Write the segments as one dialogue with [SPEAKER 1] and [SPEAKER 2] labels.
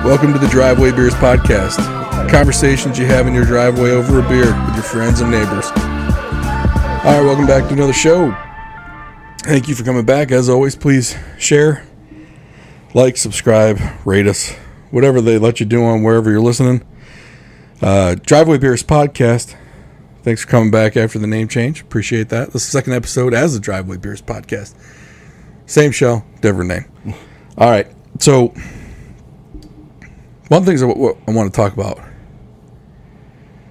[SPEAKER 1] Welcome to the Driveway Beers Podcast. Conversations you have in your driveway over a beer with your friends and neighbors. All right, welcome back to another show. Thank you for coming back. As always, please share, like, subscribe, rate us, whatever they let you do on wherever you're listening. Driveway Beers Podcast. Thanks for coming back after the name change. Appreciate that. This is the second episode as the Driveway Beers Podcast. Same show, different name. All right, so one thing I want to talk about, and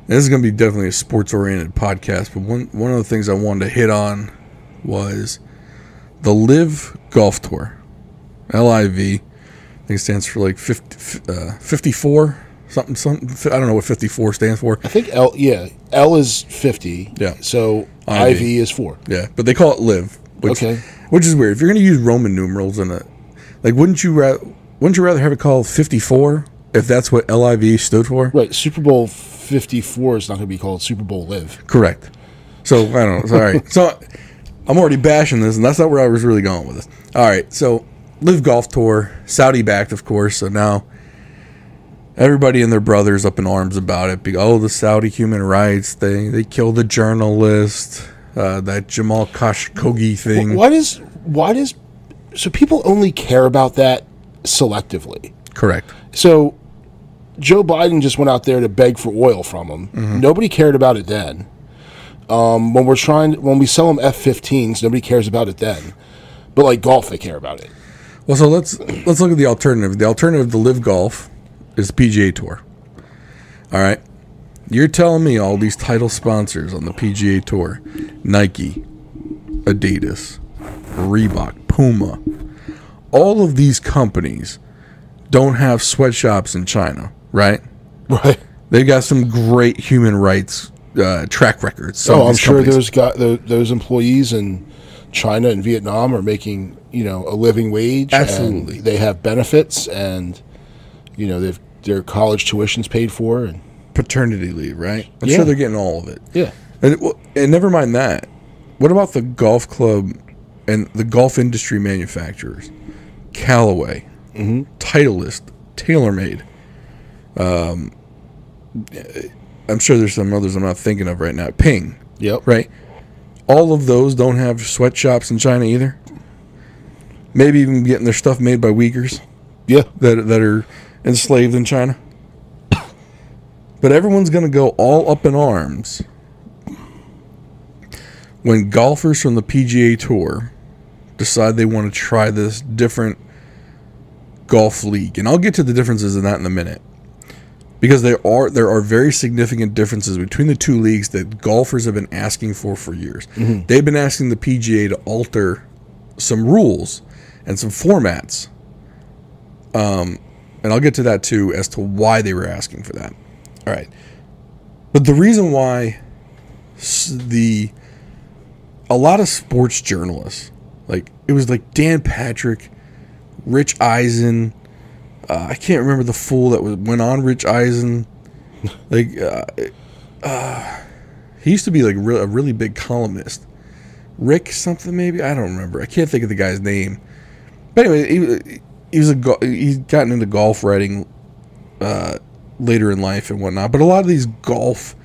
[SPEAKER 1] this is going to be definitely a sports-oriented podcast, but one of the things I wanted to hit on was the LIV Golf Tour. LIV, I think it stands for like 54, something. I don't know what 54 stands for.
[SPEAKER 2] I think L is 50.
[SPEAKER 1] Yeah.
[SPEAKER 2] So IV is 4.
[SPEAKER 1] Yeah, but they call it LIV, which is weird. If you're going to use Roman numerals in it, like wouldn't you rather have it called 54? If that's what LIV stood for?
[SPEAKER 2] Right. Super Bowl 54 is not going to be called Super Bowl LIV.
[SPEAKER 1] Correct. So, I don't know. Sorry. So, I'm already bashing this, and that's not where I was really going with this. All right. So, LIV Golf Tour, Saudi-backed, of course. So, now everybody and their brothers up in arms about it. The Saudi human rights thing. They killed a journalist. That Jamal Khashoggi thing.
[SPEAKER 2] So people only care about that selectively.
[SPEAKER 1] Correct.
[SPEAKER 2] So Joe Biden just went out there to beg for oil from them. Mm-hmm. Nobody cared about it then. When we sell them F-15s, nobody cares about it then. But like golf, they care about it.
[SPEAKER 1] Well, so let's look at the alternative. The alternative to LIV Golf is the PGA Tour. All right. You're telling me all these title sponsors on the PGA Tour, Nike, Adidas, Reebok, Puma, all of these companies don't have sweatshops in China, right?
[SPEAKER 2] Right.
[SPEAKER 1] They've got some great human rights track records.
[SPEAKER 2] I'm sure those employees in China and Vietnam are making a living wage.
[SPEAKER 1] Absolutely.
[SPEAKER 2] And they have benefits, and their college tuition's paid for, and
[SPEAKER 1] paternity leave, right? I'm sure they're getting all of it.
[SPEAKER 2] Yeah.
[SPEAKER 1] And never mind that. What about the golf club and the golf industry manufacturers? Callaway, Titleist, TaylorMade. I'm sure there's some others I'm not thinking of right now. Ping.
[SPEAKER 2] Yep.
[SPEAKER 1] Right? All of those don't have sweatshops in China either. Maybe even getting their stuff made by Uyghurs.
[SPEAKER 2] Yeah.
[SPEAKER 1] That are enslaved in China. But everyone's going to go all up in arms when golfers from the PGA Tour decide they want to try this different golf league. And I'll get to the differences in that in a minute. Because there are very significant differences between the two leagues that golfers have been asking for years. Mm-hmm. They've been asking the PGA to alter some rules and some formats. And I'll get to that too as to why they were asking for that. All right. But the reason why a lot of sports journalists, like it was like Dan Patrick, Rich Eisen, I can't remember the fool that went on Rich Eisen. Like he used to be like a really big columnist. Rick something maybe, I don't remember. I can't think of the guy's name. But anyway, he's gotten into golf writing later in life and whatnot. But a lot of these golf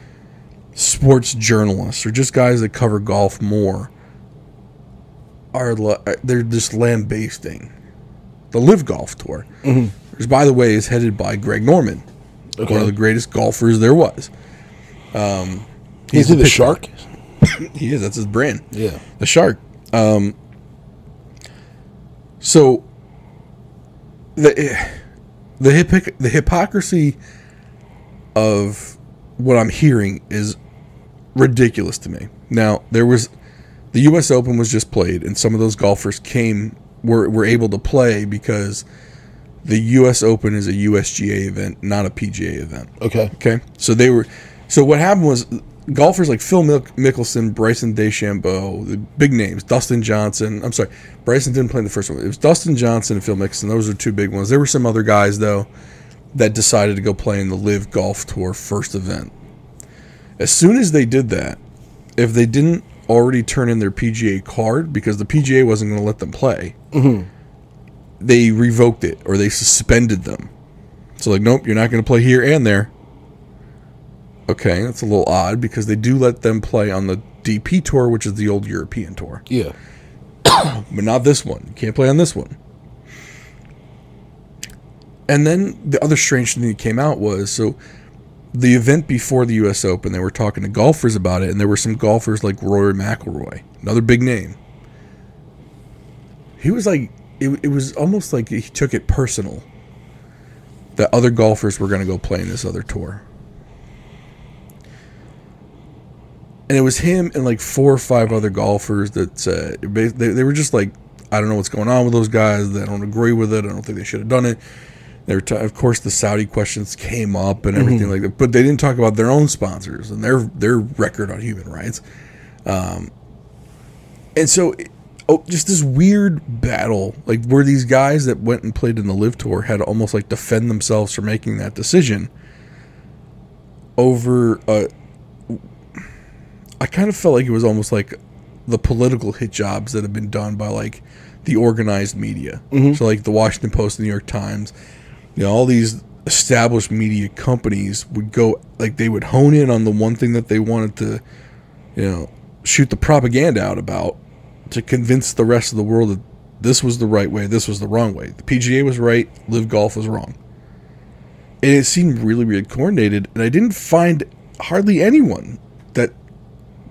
[SPEAKER 1] sports journalists or just guys that cover golf more they're just lambasting the LIV Golf Tour, which by the way is headed by Greg Norman, one of the greatest golfers there was.
[SPEAKER 2] He's the Shark.
[SPEAKER 1] He is. That's his brand.
[SPEAKER 2] Yeah,
[SPEAKER 1] the Shark. So the hypocrisy of what I'm hearing is ridiculous to me. Now, the U.S. Open was just played, and some of those golfers were able to play because the U.S. Open is a USGA event, not a PGA event. Okay. So what happened was golfers like Phil Mickelson, Bryson DeChambeau, the big names, Dustin Johnson. I'm sorry, Bryson didn't play in the first one. It was Dustin Johnson and Phil Mickelson. Those are two big ones. There were some other guys though that decided to go play in the LIV Golf Tour first event. As soon as they did that, if they didn't already turn in their PGA card, because the PGA wasn't going to let them play, they revoked it or they suspended them. So like, nope, you're not going to play here and there. Okay, that's a little odd because they do let them play on the DP Tour, which is the old European Tour.
[SPEAKER 2] Yeah.
[SPEAKER 1] But not this one. You can't play on this one. And then the other strange thing that came out was, so the event before the U.S. Open, they were talking to golfers about it, and there were some golfers like Rory McIlroy, another big name. He was like, it was almost like he took it personal that other golfers were going to go play in this other tour. And it was him and like 4 or 5 other golfers that said, they were just like, I don't know what's going on with those guys. I don't agree with it. I don't think they should have done it. Of course, the Saudi questions came up and everything like that, but they didn't talk about their own sponsors and their record on human rights. And so, just this weird battle, like where these guys that went and played in the LIV Tour had to almost like defend themselves for making that decision over. I kind of felt like it was almost like the political hit jobs that have been done by like the organized media. So like the Washington Post, the New York Times. All these established media companies would go, like, they would hone in on the one thing that they wanted to, shoot the propaganda out about to convince the rest of the world that this was the right way, this was the wrong way. The PGA was right, LIV Golf was wrong. And it seemed really, really coordinated, and I didn't find hardly anyone that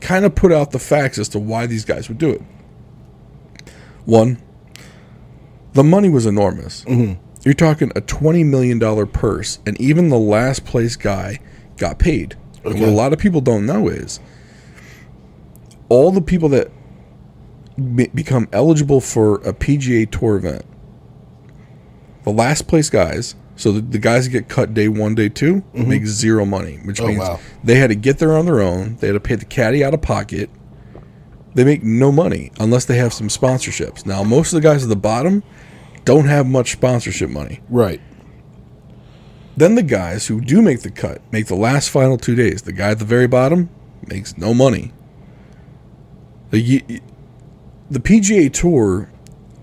[SPEAKER 1] kind of put out the facts as to why these guys would do it. One, the money was enormous. You're talking a $20 million purse, and even the last place guy got paid. Okay. And what a lot of people don't know is all the people that become eligible for a PGA Tour event, the last place guys, so the guys that get cut day 1, day 2, make zero money, which means they had to get there on their own. They had to pay the caddy out of pocket. They make no money unless they have some sponsorships. Now, most of the guys at the bottom don't have much sponsorship money.
[SPEAKER 2] Right.
[SPEAKER 1] Then the guys who do make the cut make the last final 2 days. The guy at the very bottom makes no money. The PGA Tour,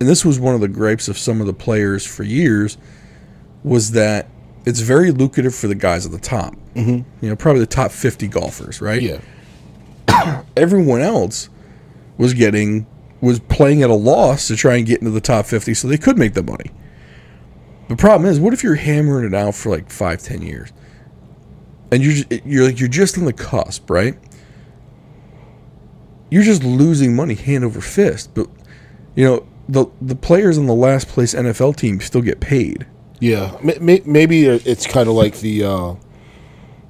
[SPEAKER 1] and this was one of the gripes of some of the players for years, was that it's very lucrative for the guys at the top. Probably the top 50 golfers, right?
[SPEAKER 2] Yeah.
[SPEAKER 1] Everyone else was playing at a loss to try and get into the top 50 so they could make the money. The problem is, what if you're hammering it out for like 5-10 years and you're just on the cusp, right? You're just losing money hand over fist. But the players on the last place NFL team still get paid.
[SPEAKER 2] Yeah, maybe it's kind of like the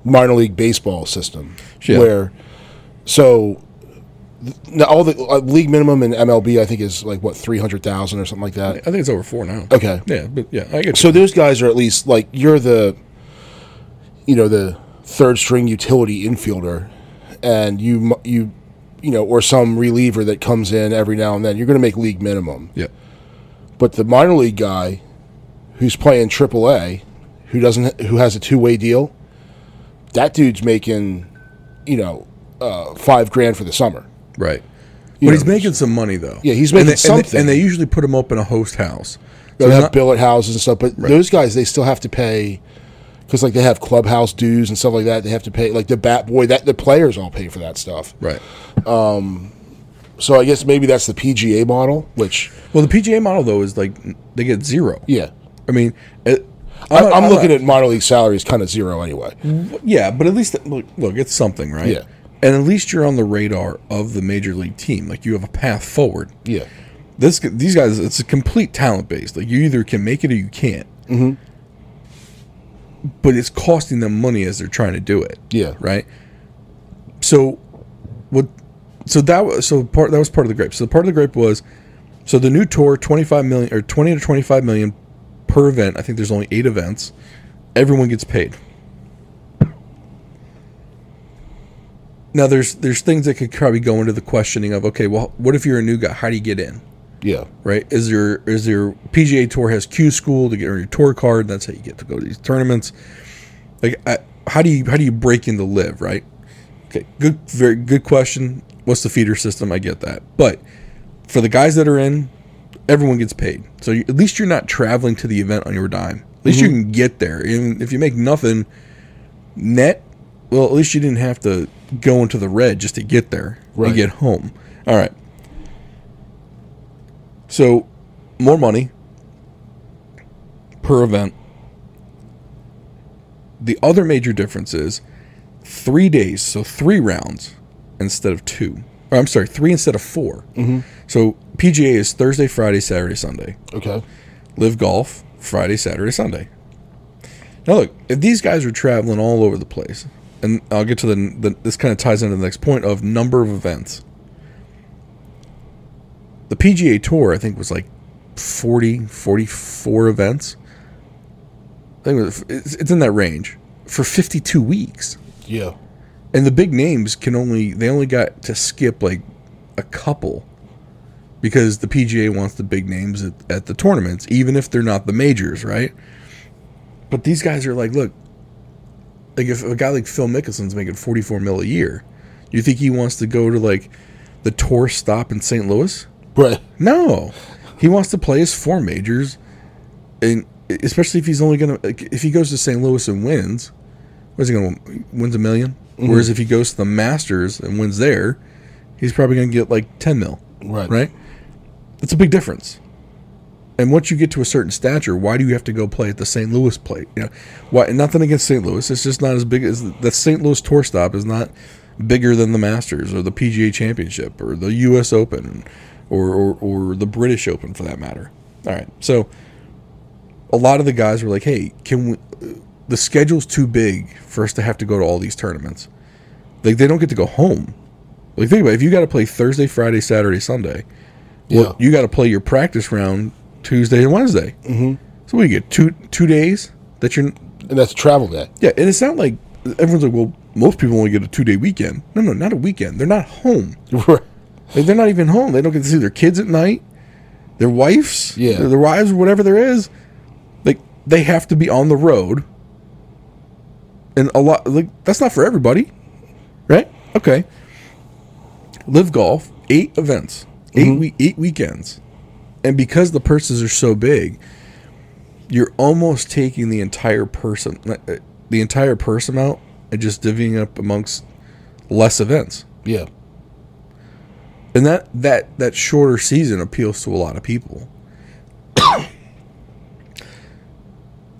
[SPEAKER 2] minor league baseball system, where now all the league minimum in MLB, I think, is like what, 300,000 or something like that.
[SPEAKER 1] I think it's over 4 now.
[SPEAKER 2] Okay,
[SPEAKER 1] yeah, but yeah, I get.
[SPEAKER 2] So those guys are at least like, you're the, the third string utility infielder, and you or some reliever that comes in every now and then. You're going to make league minimum.
[SPEAKER 1] Yeah.
[SPEAKER 2] But the minor league guy who's playing AAA, who has a 2-way deal, that dude's making, $5,000 for the summer.
[SPEAKER 1] Right. But he's making some money, though.
[SPEAKER 2] Yeah, he's making something.
[SPEAKER 1] And they usually put him up in a host house.
[SPEAKER 2] So they have billet houses and stuff, but those guys, they still have to pay, because like they have clubhouse dues and stuff like that. They have to pay, like the bat boy, the players all pay for that stuff.
[SPEAKER 1] Right.
[SPEAKER 2] So I guess maybe that's the PGA model, which...
[SPEAKER 1] Well, the PGA model, though, is like they get zero.
[SPEAKER 2] Yeah.
[SPEAKER 1] I mean...
[SPEAKER 2] I'm looking at minor league salaries kind of zero anyway.
[SPEAKER 1] Yeah, but at least, look, it's something, right?
[SPEAKER 2] Yeah.
[SPEAKER 1] And at least you're on the radar of the major league team. Like, you have a path forward.
[SPEAKER 2] Yeah.
[SPEAKER 1] These guys, it's a complete talent base. Like, you either can make it or you can't. But it's costing them money as they're trying to do it.
[SPEAKER 2] Yeah.
[SPEAKER 1] Right? So, that was part of the gripe. So, part of the gripe was, so the new tour, 25 million, or 20 to 25 million per event. I think there's only 8 events. Everyone gets paid. Now, there's things that could probably go into the questioning of, okay, well, what if you're a new guy? How do you get in?
[SPEAKER 2] Yeah.
[SPEAKER 1] Right? Is there PGA Tour has Q School to get your tour card? That's how you get to go to these tournaments. Like, how do you break into LIV? Right? Okay, very good question. What's the feeder system? I get that, but for the guys that are in, everyone gets paid. So at least you're not traveling to the event on your dime. At least you can get there. Even if you make nothing net, well, at least you didn't have to go into the red just to get there and get home. All right. So, more money per event. The other major difference is 3 days, so 3 rounds instead of 2. Or, I'm sorry, 3 instead of 4. So PGA is Thursday, Friday, Saturday, Sunday.
[SPEAKER 2] Okay.
[SPEAKER 1] LIV Golf, Friday, Saturday, Sunday. Now look, if these guys are traveling all over the place, and I'll get to this kind of ties into the next point of number of events. The PGA Tour, I think, was like 44 events. I think it's in that range for 52 weeks.
[SPEAKER 2] Yeah.
[SPEAKER 1] And the big names they only got to skip like a couple because the PGA wants the big names at the tournaments, even if they're not the majors, right? But these guys are like, look, like if a guy like Phil Mickelson's making $44 million a year, do you think he wants to go to like the tour stop in St. Louis?
[SPEAKER 2] Right.
[SPEAKER 1] No. He wants to play his 4 majors, and especially if he's only going to, like, if he goes to St. Louis and wins, what's he going to wins $1 million? Whereas if he goes to the Masters and wins there, he's probably going to get like $10 million. Right? That's a big difference. And once you get to a certain stature, why do you have to go play at the St. Louis plate? You know, why? Nothing against St. Louis. It's just not as big as the St. Louis tour stop is not bigger than the Masters or the PGA Championship or the U.S. Open or the British Open for that matter. All right, so a lot of the guys were like, "Hey, can we?" The schedule's too big for us to have to go to all these tournaments. Like, they don't get to go home. Like, think about it. If you got to play Thursday, Friday, Saturday, Sunday, well, you got to play your practice round Tuesday and Wednesday. So what do you get? Two days that you're...
[SPEAKER 2] And that's a travel day.
[SPEAKER 1] Yeah, and it's not like... Everyone's like, well, most people only get a 2-day weekend. No, not a weekend. They're not home. Like, they're not even home. They don't get to see their kids at night, their wives, their wives, whatever there is. Like, they have to be on the road. And a lot, like, that's not for everybody, right? Okay. LIV Golf, 8 events, 8 weekends, and because the purses are so big, you're almost taking the entire purse amount, and just divvying up amongst less events.
[SPEAKER 2] Yeah.
[SPEAKER 1] And that shorter season appeals to a lot of people.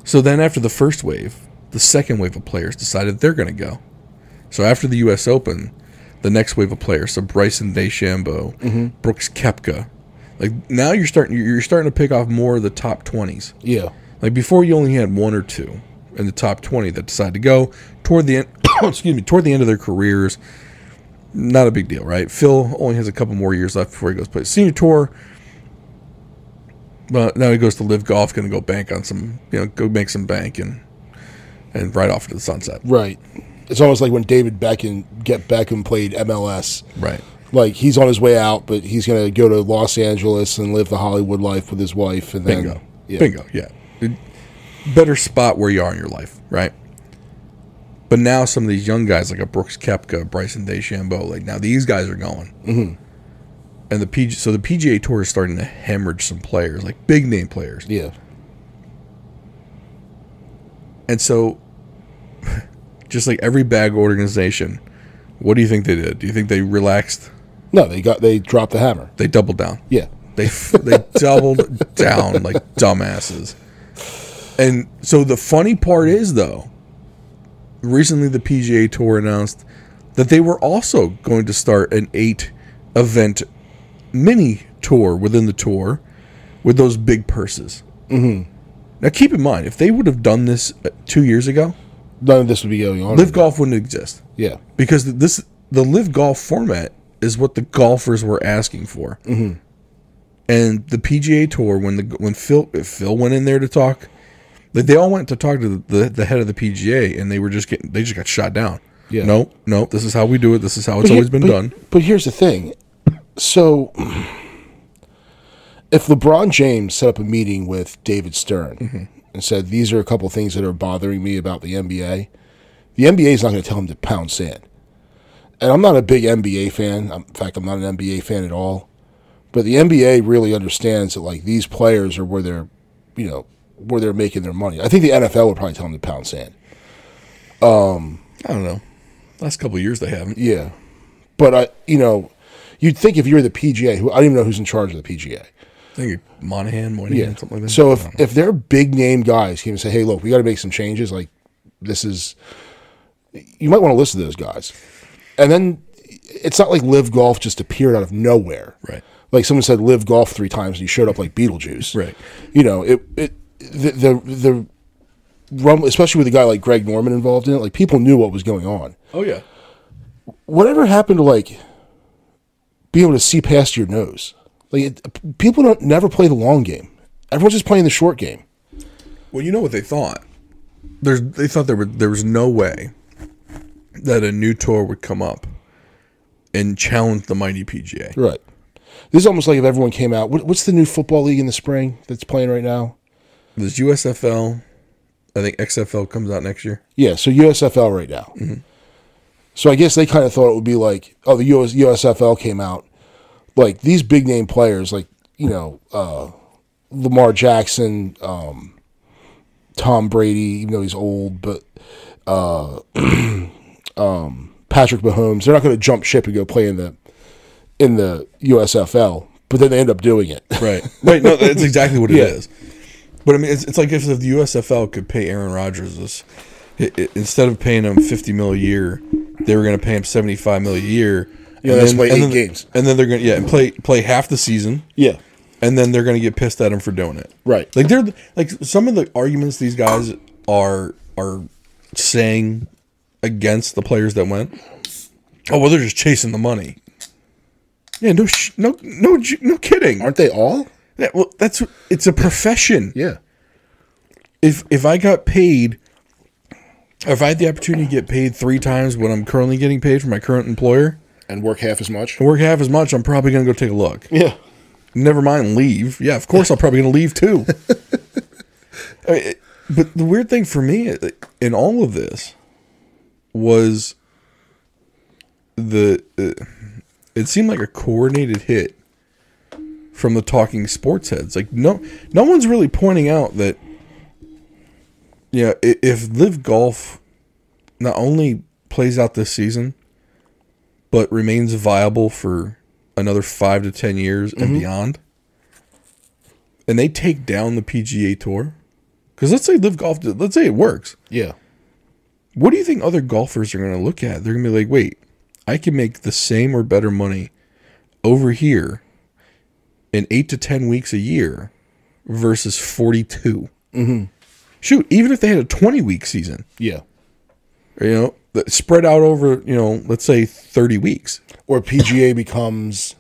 [SPEAKER 1] So then after the first wave, the second wave of players decided they're going to go. So after the U.S. Open, the next wave of players, so Bryson DeChambeau, Brooks Koepka, like now you're starting to pick off more of the top 20s.
[SPEAKER 2] Yeah.
[SPEAKER 1] Like before, you only had 1 or 2 in the top 20 that decided to go toward the end. Toward the end of their careers. Not a big deal, right? Phil only has a couple more years left before he goes play senior tour. But now he goes to LIV Golf, going to go bank on some, go make some bank and right off to the sunset.
[SPEAKER 2] Right. It's almost like when David Beckham played MLS.
[SPEAKER 1] Right.
[SPEAKER 2] Like, he's on his way out, but he's going to go to Los Angeles and live the Hollywood life with his wife. And
[SPEAKER 1] Bingo. Bingo, yeah. Better spot where you are in your life, right? But now some of these young guys, like a Brooks Koepka, Bryson DeChambeau, like now these guys are going. And the PGA Tour is starting to hemorrhage some players, like big name players.
[SPEAKER 2] Yeah.
[SPEAKER 1] And so, just like every bag organization, what do you think they did? Do you think they relaxed?
[SPEAKER 2] No, they dropped the hammer.
[SPEAKER 1] They doubled down.
[SPEAKER 2] Yeah.
[SPEAKER 1] They doubled down like dumbasses. And so the funny part is, though, recently the PGA Tour announced that they were also going to start an 8-event mini tour within the tour with those big purses. Now, keep in mind, if they would have done this 2 years ago,
[SPEAKER 2] none of this would be going on.
[SPEAKER 1] LIV Golf wouldn't exist.
[SPEAKER 2] Yeah.
[SPEAKER 1] Because the LIV Golf format is what the golfers were asking for. And the PGA Tour, when Phil went in there to talk, like they all went to talk to the head of the PGA, and they just got shot down.
[SPEAKER 2] Yeah.
[SPEAKER 1] No, this is how we do it. This is how it's always been done.
[SPEAKER 2] But here's the thing. So, if LeBron James set up a meeting with David Stern and said, these are a couple things that are bothering me about the NBA is not going to tell him to pound sand. And I'm not a big NBA fan. In fact, I'm not an NBA fan at all. But the NBA really understands that, like, these players are where they're, where they're making their money. I think the NFL would probably tell them to pound sand.
[SPEAKER 1] I don't know. Last couple of years they haven't.
[SPEAKER 2] Yeah, but you'd think if you're the PGA, who I don't even know who's in charge of the PGA.
[SPEAKER 1] I think Moynihan, something like that.
[SPEAKER 2] So if they're big name guys came and say, hey, look, we got to make some changes. Like you might want to listen to those guys. And then it's not like LIV Golf just appeared out of nowhere.
[SPEAKER 1] Right.
[SPEAKER 2] Like someone said LIV Golf 3 times and he showed up like Beetlejuice.
[SPEAKER 1] Right.
[SPEAKER 2] The rumble, especially with a guy like Greg Norman involved in it, like people knew what was going on.
[SPEAKER 1] Oh yeah.
[SPEAKER 2] Whatever happened to like being able to see past your nose? Like people don't never play the long game. Everyone's just playing the short game.
[SPEAKER 1] Well, you know what they thought? They thought there was no way that a new tour would come up and challenge the mighty PGA.
[SPEAKER 2] Right. This is almost like if everyone came out. What's the new football league in the spring that's playing right now?
[SPEAKER 1] There's USFL. I think XFL comes out next year.
[SPEAKER 2] Yeah, so USFL right now. Mm-hmm. So I guess they kind of thought it would be like, oh, the USFL came out. Like these big name players, like, Lamar Jackson, Tom Brady, even though he's old, but Patrick Mahomes, they're not going to jump ship and go play in the USFL, but then they end up doing it.
[SPEAKER 1] Right. Right. No, that's exactly what it is. But I mean, it's like if the USFL could pay Aaron Rodgers instead of paying him $50 million a year, they were going to pay him $75 million a year.
[SPEAKER 2] Yeah, that's play 8 games,
[SPEAKER 1] and then they're going to and play half the season.
[SPEAKER 2] Yeah,
[SPEAKER 1] and then they're going to get pissed at him for doing it.
[SPEAKER 2] Right.
[SPEAKER 1] Like they're like some of the arguments these guys are saying against the players that went. Oh well, they're just chasing the money. Yeah, no kidding.
[SPEAKER 2] Aren't they all?
[SPEAKER 1] Yeah, well, it's a profession.
[SPEAKER 2] Yeah.
[SPEAKER 1] If I got paid, if I had the opportunity to get paid 3 times what I'm currently getting paid from my current employer,
[SPEAKER 2] and work half as much,
[SPEAKER 1] I'm probably going to go take a look.
[SPEAKER 2] Yeah.
[SPEAKER 1] Never mind leave. Yeah, of course I'm probably going to leave too. But the weird thing for me in all of this was it seemed like a coordinated hit from the talking sports heads. Like no one's really pointing out that if LIV Golf not only plays out this season but remains viable for another 5 to 10 years and beyond, and they take down the PGA Tour, because let's say LIV Golf, let's say it works.
[SPEAKER 2] Yeah.
[SPEAKER 1] What do you think other golfers are going to look at? They're going to be like, wait, I can make the same or better money over here in 8 to 10 weeks a year versus 42.
[SPEAKER 2] Mm-hmm.
[SPEAKER 1] Shoot, even if they had a 20-week season.
[SPEAKER 2] Yeah.
[SPEAKER 1] Spread out over, let's say 30 weeks.
[SPEAKER 2] Or PGA becomes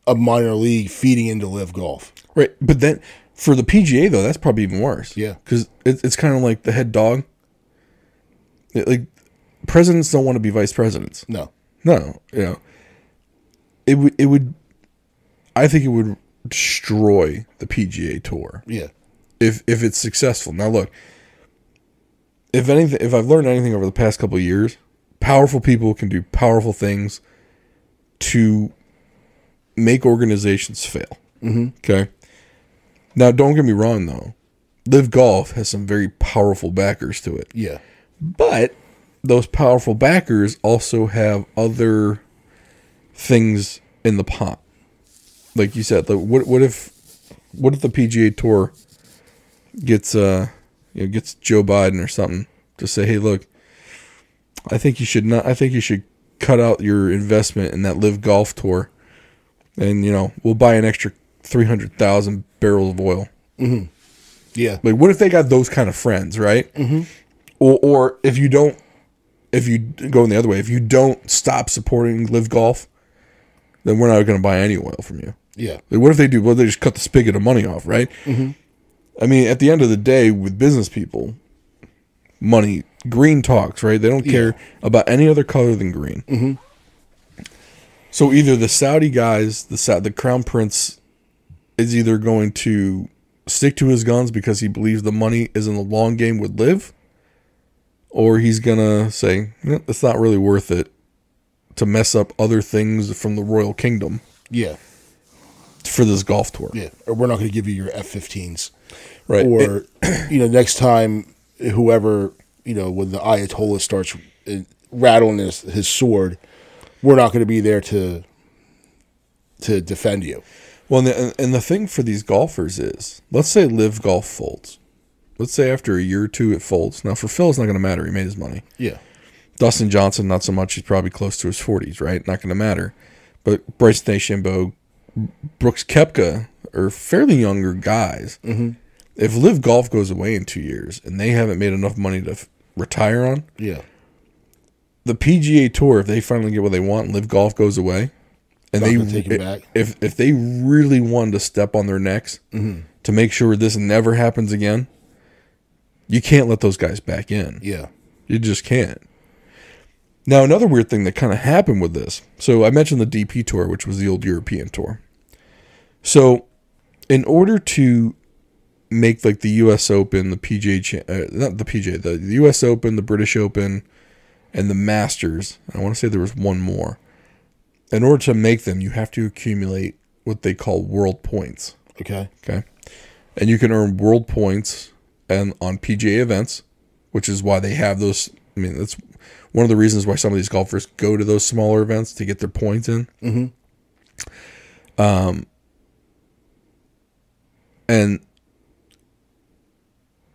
[SPEAKER 2] a minor league feeding into LIV Golf.
[SPEAKER 1] Right. But then for the PGA, though, that's probably even worse.
[SPEAKER 2] Yeah.
[SPEAKER 1] Because it's kind of like the head dog. Like, presidents don't want to be vice presidents.
[SPEAKER 2] No.
[SPEAKER 1] It would, I think it would destroy the PGA Tour.
[SPEAKER 2] Yeah.
[SPEAKER 1] If it's successful. Now, look, if I've learned anything over the past couple of years, powerful people can do powerful things to make organizations fail.
[SPEAKER 2] Mm-hmm.
[SPEAKER 1] Okay? Now, don't get me wrong, though. LIV Golf has some very powerful backers to it.
[SPEAKER 2] Yeah.
[SPEAKER 1] But those powerful backers also have other things in the pot. Like you said, what if the PGA Tour gets Joe Biden or something to say, hey, look, I think you should cut out your investment in that LIV Golf Tour, and we'll buy an extra 300,000 barrels of oil.
[SPEAKER 2] Mm-hmm. Yeah.
[SPEAKER 1] Like, what if they got those kind of friends, right?
[SPEAKER 2] Mm-hmm.
[SPEAKER 1] Or if you go in the other way, if you don't stop supporting LIV Golf, then we're not going to buy any oil from you.
[SPEAKER 2] Yeah.
[SPEAKER 1] Like, what if they do? Well, they just cut the spigot of money off, right?
[SPEAKER 2] Mm-hmm.
[SPEAKER 1] I mean, at the end of the day, with business people, money, green talks, right? They don't care about any other color than green.
[SPEAKER 2] Mm-hmm.
[SPEAKER 1] So either the Saudi guys, the Crown Prince, is either going to stick to his guns because he believes the money is in the long game with LIV, or he's going to say, it's not really worth it to mess up other things from the royal kingdom.
[SPEAKER 2] Yeah.
[SPEAKER 1] for this golf tour.
[SPEAKER 2] Yeah, or we're not going to give you your F-15s.
[SPEAKER 1] Right.
[SPEAKER 2] Or, next time, whoever, when the Ayatollah starts rattling his sword, we're not going to be there to defend you.
[SPEAKER 1] Well, and the thing for these golfers is, let's say LIV Golf folds. Let's say after a year or two it folds. Now, for Phil, it's not going to matter. He made his money.
[SPEAKER 2] Yeah.
[SPEAKER 1] Dustin Johnson, not so much. He's probably close to his 40s, right? Not going to matter. But Bryson DeChambeau, Brooks Koepka are fairly younger guys.
[SPEAKER 2] Mm-hmm.
[SPEAKER 1] If LIV Golf goes away in 2 years and they haven't made enough money to retire on,
[SPEAKER 2] yeah,
[SPEAKER 1] the PGA Tour, if they finally get what they want and LIV Golf goes away, and
[SPEAKER 2] take them back.
[SPEAKER 1] If they really wanted to step on their necks to make sure this never happens again, you can't let those guys back in.
[SPEAKER 2] Yeah.
[SPEAKER 1] You just can't. Now, another weird thing that kind of happened with this. So I mentioned the DP Tour, which was the old European Tour. So in order to make like the U.S. Open, the PGA, not the PGA, the U.S. Open, the British Open, and the Masters, I want to say there was one more. In order to make them, you have to accumulate what they call world points.
[SPEAKER 2] Okay.
[SPEAKER 1] And you can earn world points and on PGA events, which is why they have those. I mean, that's one of the reasons why some of these golfers go to those smaller events to get their points in.
[SPEAKER 2] Mm-hmm.
[SPEAKER 1] And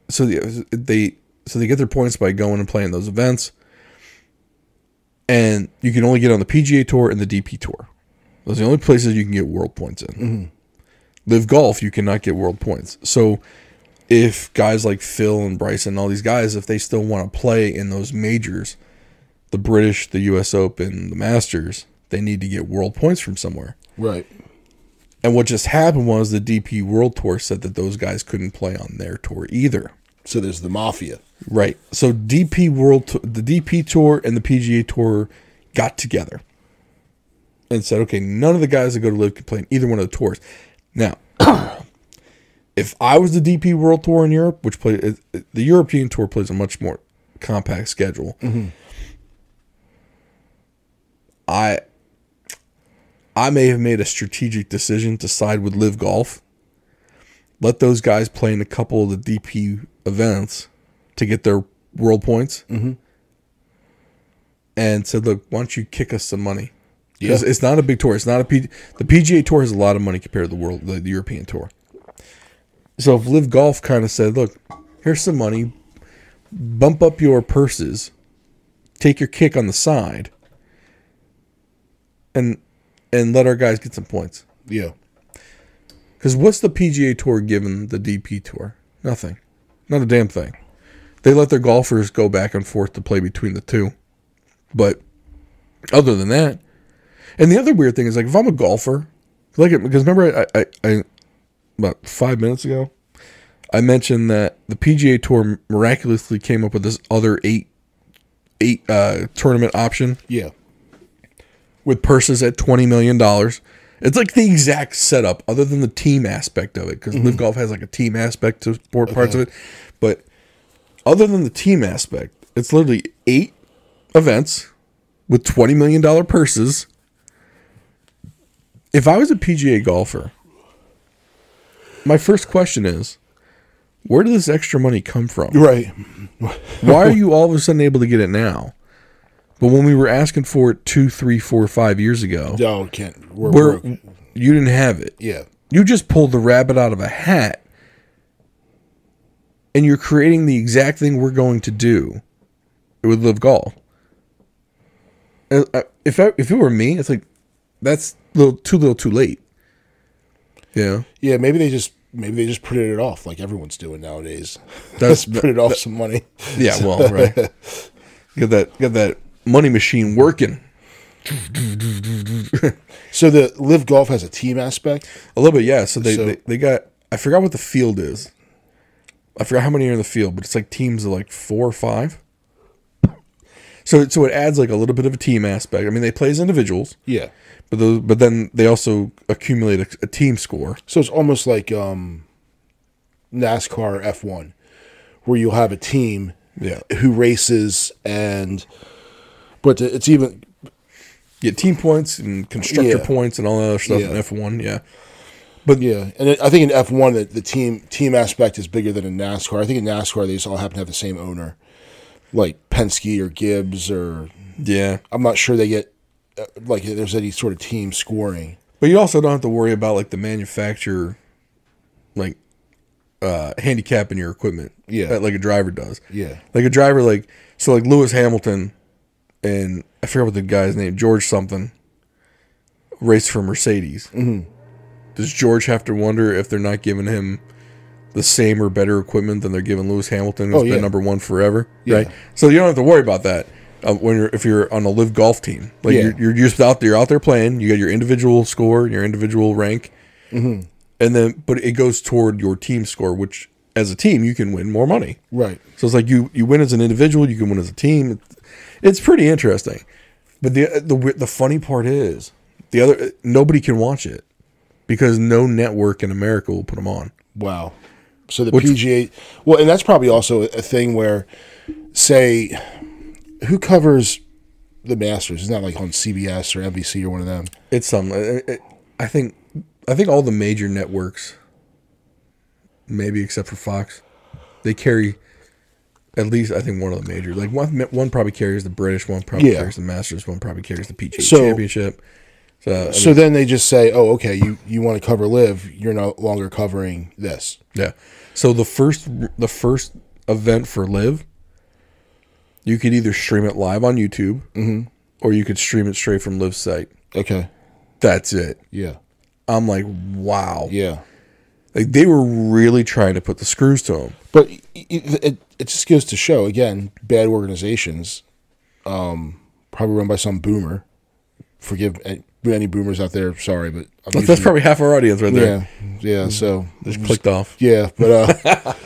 [SPEAKER 1] so they get their points by going and playing those events. And you can only get on the PGA Tour and the DP Tour. Those are the only places you can get world points in.
[SPEAKER 2] Mm-hmm.
[SPEAKER 1] LIV Golf, you cannot get world points. So if guys like Phil and Bryson and all these guys, if they still want to play in those majors, the British, the U.S. Open, the Masters, they need to get world points from somewhere.
[SPEAKER 2] Right.
[SPEAKER 1] And what just happened was the DP World Tour said that those guys couldn't play on their tour either.
[SPEAKER 2] So there's the mafia.
[SPEAKER 1] Right. So the DP Tour and the PGA Tour got together and said, okay, none of the guys that go to LIV can play in either one of the tours. Now, if I was the DP World Tour in Europe, which the European Tour plays a much more compact schedule, I may have made a strategic decision to side with LIV Golf. Let those guys play in a couple of the DP events to get their world points. And said, look, why don't you kick us some money? Because it's not a big tour. It's not the PGA Tour has a lot of money compared to the European Tour. So if LIV Golf kind of said, look, here's some money, bump up your purses, take your kick on the side, and let our guys get some points.
[SPEAKER 2] Yeah.
[SPEAKER 1] Because what's the PGA Tour giving the DP Tour? Nothing. Not a damn thing. They let their golfers go back and forth to play between the two. But other than that, and the other weird thing is, like, if I'm a golfer, because remember I about 5 minutes ago, I mentioned that the PGA Tour miraculously came up with this other eight tournament option.
[SPEAKER 2] Yeah.
[SPEAKER 1] With purses at $20 million. It's like the exact setup, other than the team aspect of it, because LIV Golf has like a team aspect to sport parts of it. But other than the team aspect, it's literally 8 events with $20 million purses. If I was a PGA golfer, my first question is, where did this extra money come from?
[SPEAKER 2] Right.
[SPEAKER 1] Why are you all of a sudden able to get it now? But when we were asking for it 2, 3, 4, 5 years ago,
[SPEAKER 2] no, can't. We're broke.
[SPEAKER 1] You didn't have it.
[SPEAKER 2] Yeah.
[SPEAKER 1] You just pulled the rabbit out of a hat, and you're creating the exact thing we're going to do with LIV Golf. If it were me, it's like, that's a little too late. Yeah.
[SPEAKER 2] Yeah. Maybe they just printed it off like everyone's doing nowadays. Let's print it off some money.
[SPEAKER 1] Yeah. Well, right. Get that money machine working.
[SPEAKER 2] So the LIV Golf has a team aspect?
[SPEAKER 1] A little bit, yeah. So they got, I forgot what the field is. I forgot how many are in the field, but it's like teams of like 4 or 5. So it adds like a little bit of a team aspect. I mean, they play as individuals.
[SPEAKER 2] Yeah.
[SPEAKER 1] But then they also accumulate a team score.
[SPEAKER 2] So it's almost like NASCAR F1, where you'll have a team who races but it's even
[SPEAKER 1] team points and constructor points and all that other stuff in F1. Yeah. But
[SPEAKER 2] yeah, and I think in F1 the team aspect is bigger than in NASCAR. I think in NASCAR they just all happen to have the same owner, like Penske or Gibbs or
[SPEAKER 1] yeah,
[SPEAKER 2] I'm not sure they get like there's any sort of team scoring.
[SPEAKER 1] but you also don't have to worry about like the manufacturer, like handicapping your equipment.
[SPEAKER 2] Yeah,
[SPEAKER 1] like a driver does.
[SPEAKER 2] Yeah,
[SPEAKER 1] like a driver like Lewis Hamilton and I forget what the guy's name, George something, raced for Mercedes. Mm-hmm. Does George have to wonder if they're not giving him the same or better equipment than they're giving Lewis Hamilton, who's been number one forever?
[SPEAKER 2] Yeah.
[SPEAKER 1] Right. So you don't have to worry about that if you're on a LIV Golf team. Like you're just out there playing. You got your individual score, your individual rank, and then but it goes toward your team score, which as a team you can win more money.
[SPEAKER 2] Right.
[SPEAKER 1] So it's like you win as an individual, you can win as a team. It's pretty interesting. But the funny part is nobody can watch it because no network in America will put them on.
[SPEAKER 2] Wow. So the PGA, well, and that's probably also a thing where, say, who covers the Masters? Isn't that like on CBS or NBC or one of them?
[SPEAKER 1] It's something. I think all the major networks, maybe except for Fox, they carry at least I think one of the majors. Like one probably carries the British, one probably carries the Masters, one probably carries the PGA Championship. So
[SPEAKER 2] then they just say, oh, okay, you want to cover LIV, you're no longer covering this.
[SPEAKER 1] Yeah. So the first event for LIV, you could either stream it live on YouTube, or you could stream it straight from LIV's site.
[SPEAKER 2] Okay.
[SPEAKER 1] That's it.
[SPEAKER 2] Yeah.
[SPEAKER 1] I'm like, wow.
[SPEAKER 2] Yeah.
[SPEAKER 1] Like they were really trying to put the screws to them.
[SPEAKER 2] But it just goes to show, again, bad organizations, probably run by some boomer. Forgive any boomers out there, sorry, but
[SPEAKER 1] that's probably half our audience right there.
[SPEAKER 2] Yeah. So
[SPEAKER 1] just clicked off.
[SPEAKER 2] Yeah, but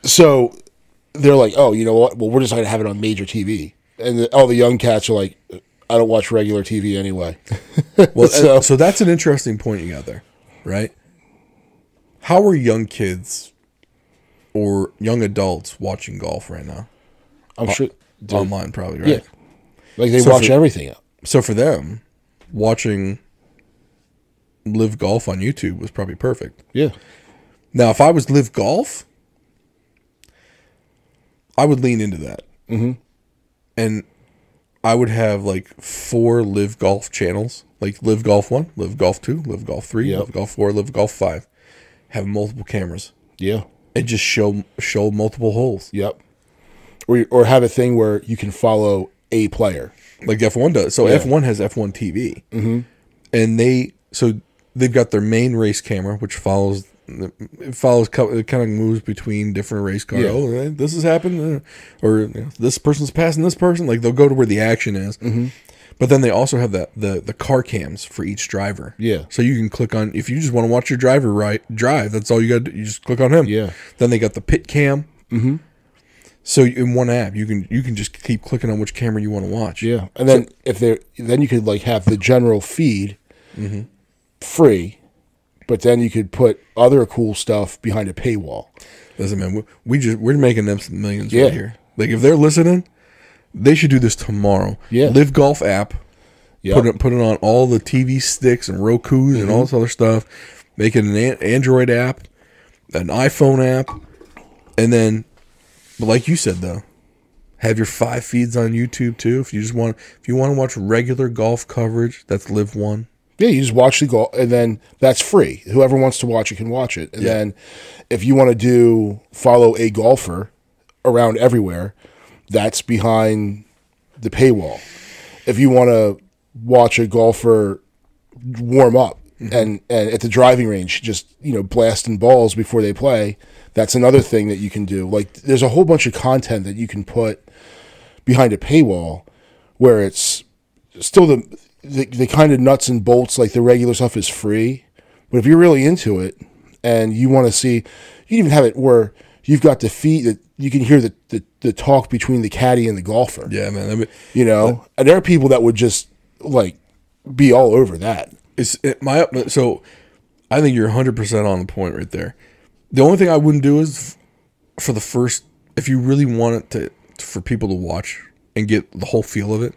[SPEAKER 2] so they're like, oh, you know what? Well, we're just going to have it on major TV, and all the young cats are like, I don't watch regular TV anyway.
[SPEAKER 1] Well, so that's an interesting point you got there, right? How are young kids or young adults watching golf right now?
[SPEAKER 2] I'm sure
[SPEAKER 1] online, probably, right?
[SPEAKER 2] Yeah, like they watch everything.
[SPEAKER 1] So for them, watching LIV Golf on YouTube was probably perfect.
[SPEAKER 2] Yeah.
[SPEAKER 1] Now, if I was LIV Golf, I would lean into that. Mm-hmm. And I would have like 4 LIV Golf channels, like LIV Golf 1, LIV Golf 2, LIV Golf 3, LIV Golf 4, LIV Golf 5. Have multiple cameras.
[SPEAKER 2] Yeah.
[SPEAKER 1] And just show multiple holes.
[SPEAKER 2] Yep. Or have a thing where you can follow a player.
[SPEAKER 1] Like F1 does. So F1 has F1 TV. Mm-hmm. And they've got their main race camera, which it kind of moves between different race cars. Yeah. Oh, this has happened. Or this person's passing this person. Like they'll go to where the action is. Mm-hmm. But then they also have the car cams for each driver.
[SPEAKER 2] Yeah.
[SPEAKER 1] So you can click on, if you just want to watch your drive, that's all you got to do. You just click on him.
[SPEAKER 2] Yeah.
[SPEAKER 1] Then they got the pit cam. Mm-hmm. So in one app, you can just keep clicking on which camera you want to watch.
[SPEAKER 2] Yeah, and then then you could like have the general feed free, but then you could put other cool stuff behind a paywall.
[SPEAKER 1] Listen, man, we're making them some millions right here. Like if they're listening, they should do this tomorrow.
[SPEAKER 2] Yeah,
[SPEAKER 1] LIV Golf app. Yep. Put it on all the TV sticks and Roku's and all this other stuff. Make it an Android app, an iPhone app, and then. But like you said, though, have your 5 feeds on YouTube too. If you want to watch regular golf coverage, that's LIV 1.
[SPEAKER 2] Yeah, you just watch the golf, and then that's free. Whoever wants to watch it can watch it. And then, if you want to follow a golfer around everywhere, that's behind the paywall. If you want to watch a golfer warm up and at the driving range, just blasting balls before they play. That's another thing that you can do. Like, there's a whole bunch of content that you can put behind a paywall where it's still the kind of nuts and bolts, like the regular stuff is free. But if you're really into it and you want to see, you can even have it where you've got the feed that you can hear the talk between the caddy and the golfer.
[SPEAKER 1] Yeah, man.
[SPEAKER 2] And there are people that would just, like, be all over that.
[SPEAKER 1] So I think you're 100% on the point right there. The only thing I wouldn't do is for the first, if you really want it for people to watch and get the whole feel of it,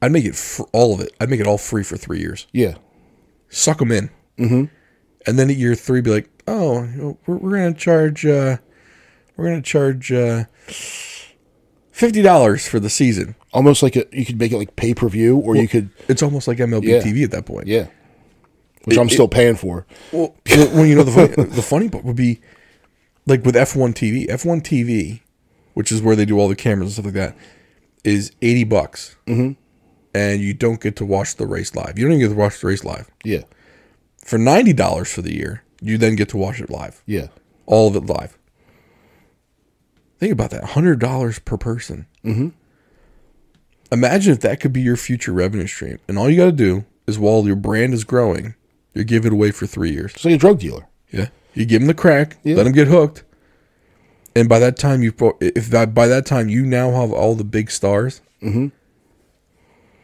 [SPEAKER 1] I'd make it for all of it. I'd make it all free for 3 years.
[SPEAKER 2] Yeah.
[SPEAKER 1] Suck them in. Mm-hmm. And then at year 3, be like, oh, we're gonna charge $50 for the season.
[SPEAKER 2] Almost like you could make it like pay-per-view, or you could.
[SPEAKER 1] It's almost like MLB TV at that point.
[SPEAKER 2] Yeah, which I'm still paying for.
[SPEAKER 1] Well, the funny part would be like with F1 TV. F1 TV, which is where they do all the cameras and stuff like that, is $80,
[SPEAKER 2] mm-hmm.
[SPEAKER 1] and you don't get to watch the race live. You don't even get to watch the race live.
[SPEAKER 2] Yeah.
[SPEAKER 1] For $90 for the year, you then get to watch it live.
[SPEAKER 2] Yeah.
[SPEAKER 1] All of it live. Think about that. $100 per person.
[SPEAKER 2] Mm-hmm.
[SPEAKER 1] Imagine if that could be your future revenue stream. And all you got to do is, while your brand is growing, you give it away for 3 years.
[SPEAKER 2] It's like a drug dealer.
[SPEAKER 1] Yeah. You give them the crack, let them get hooked. And by that time, by that time you now have all the big stars,
[SPEAKER 2] mm-hmm.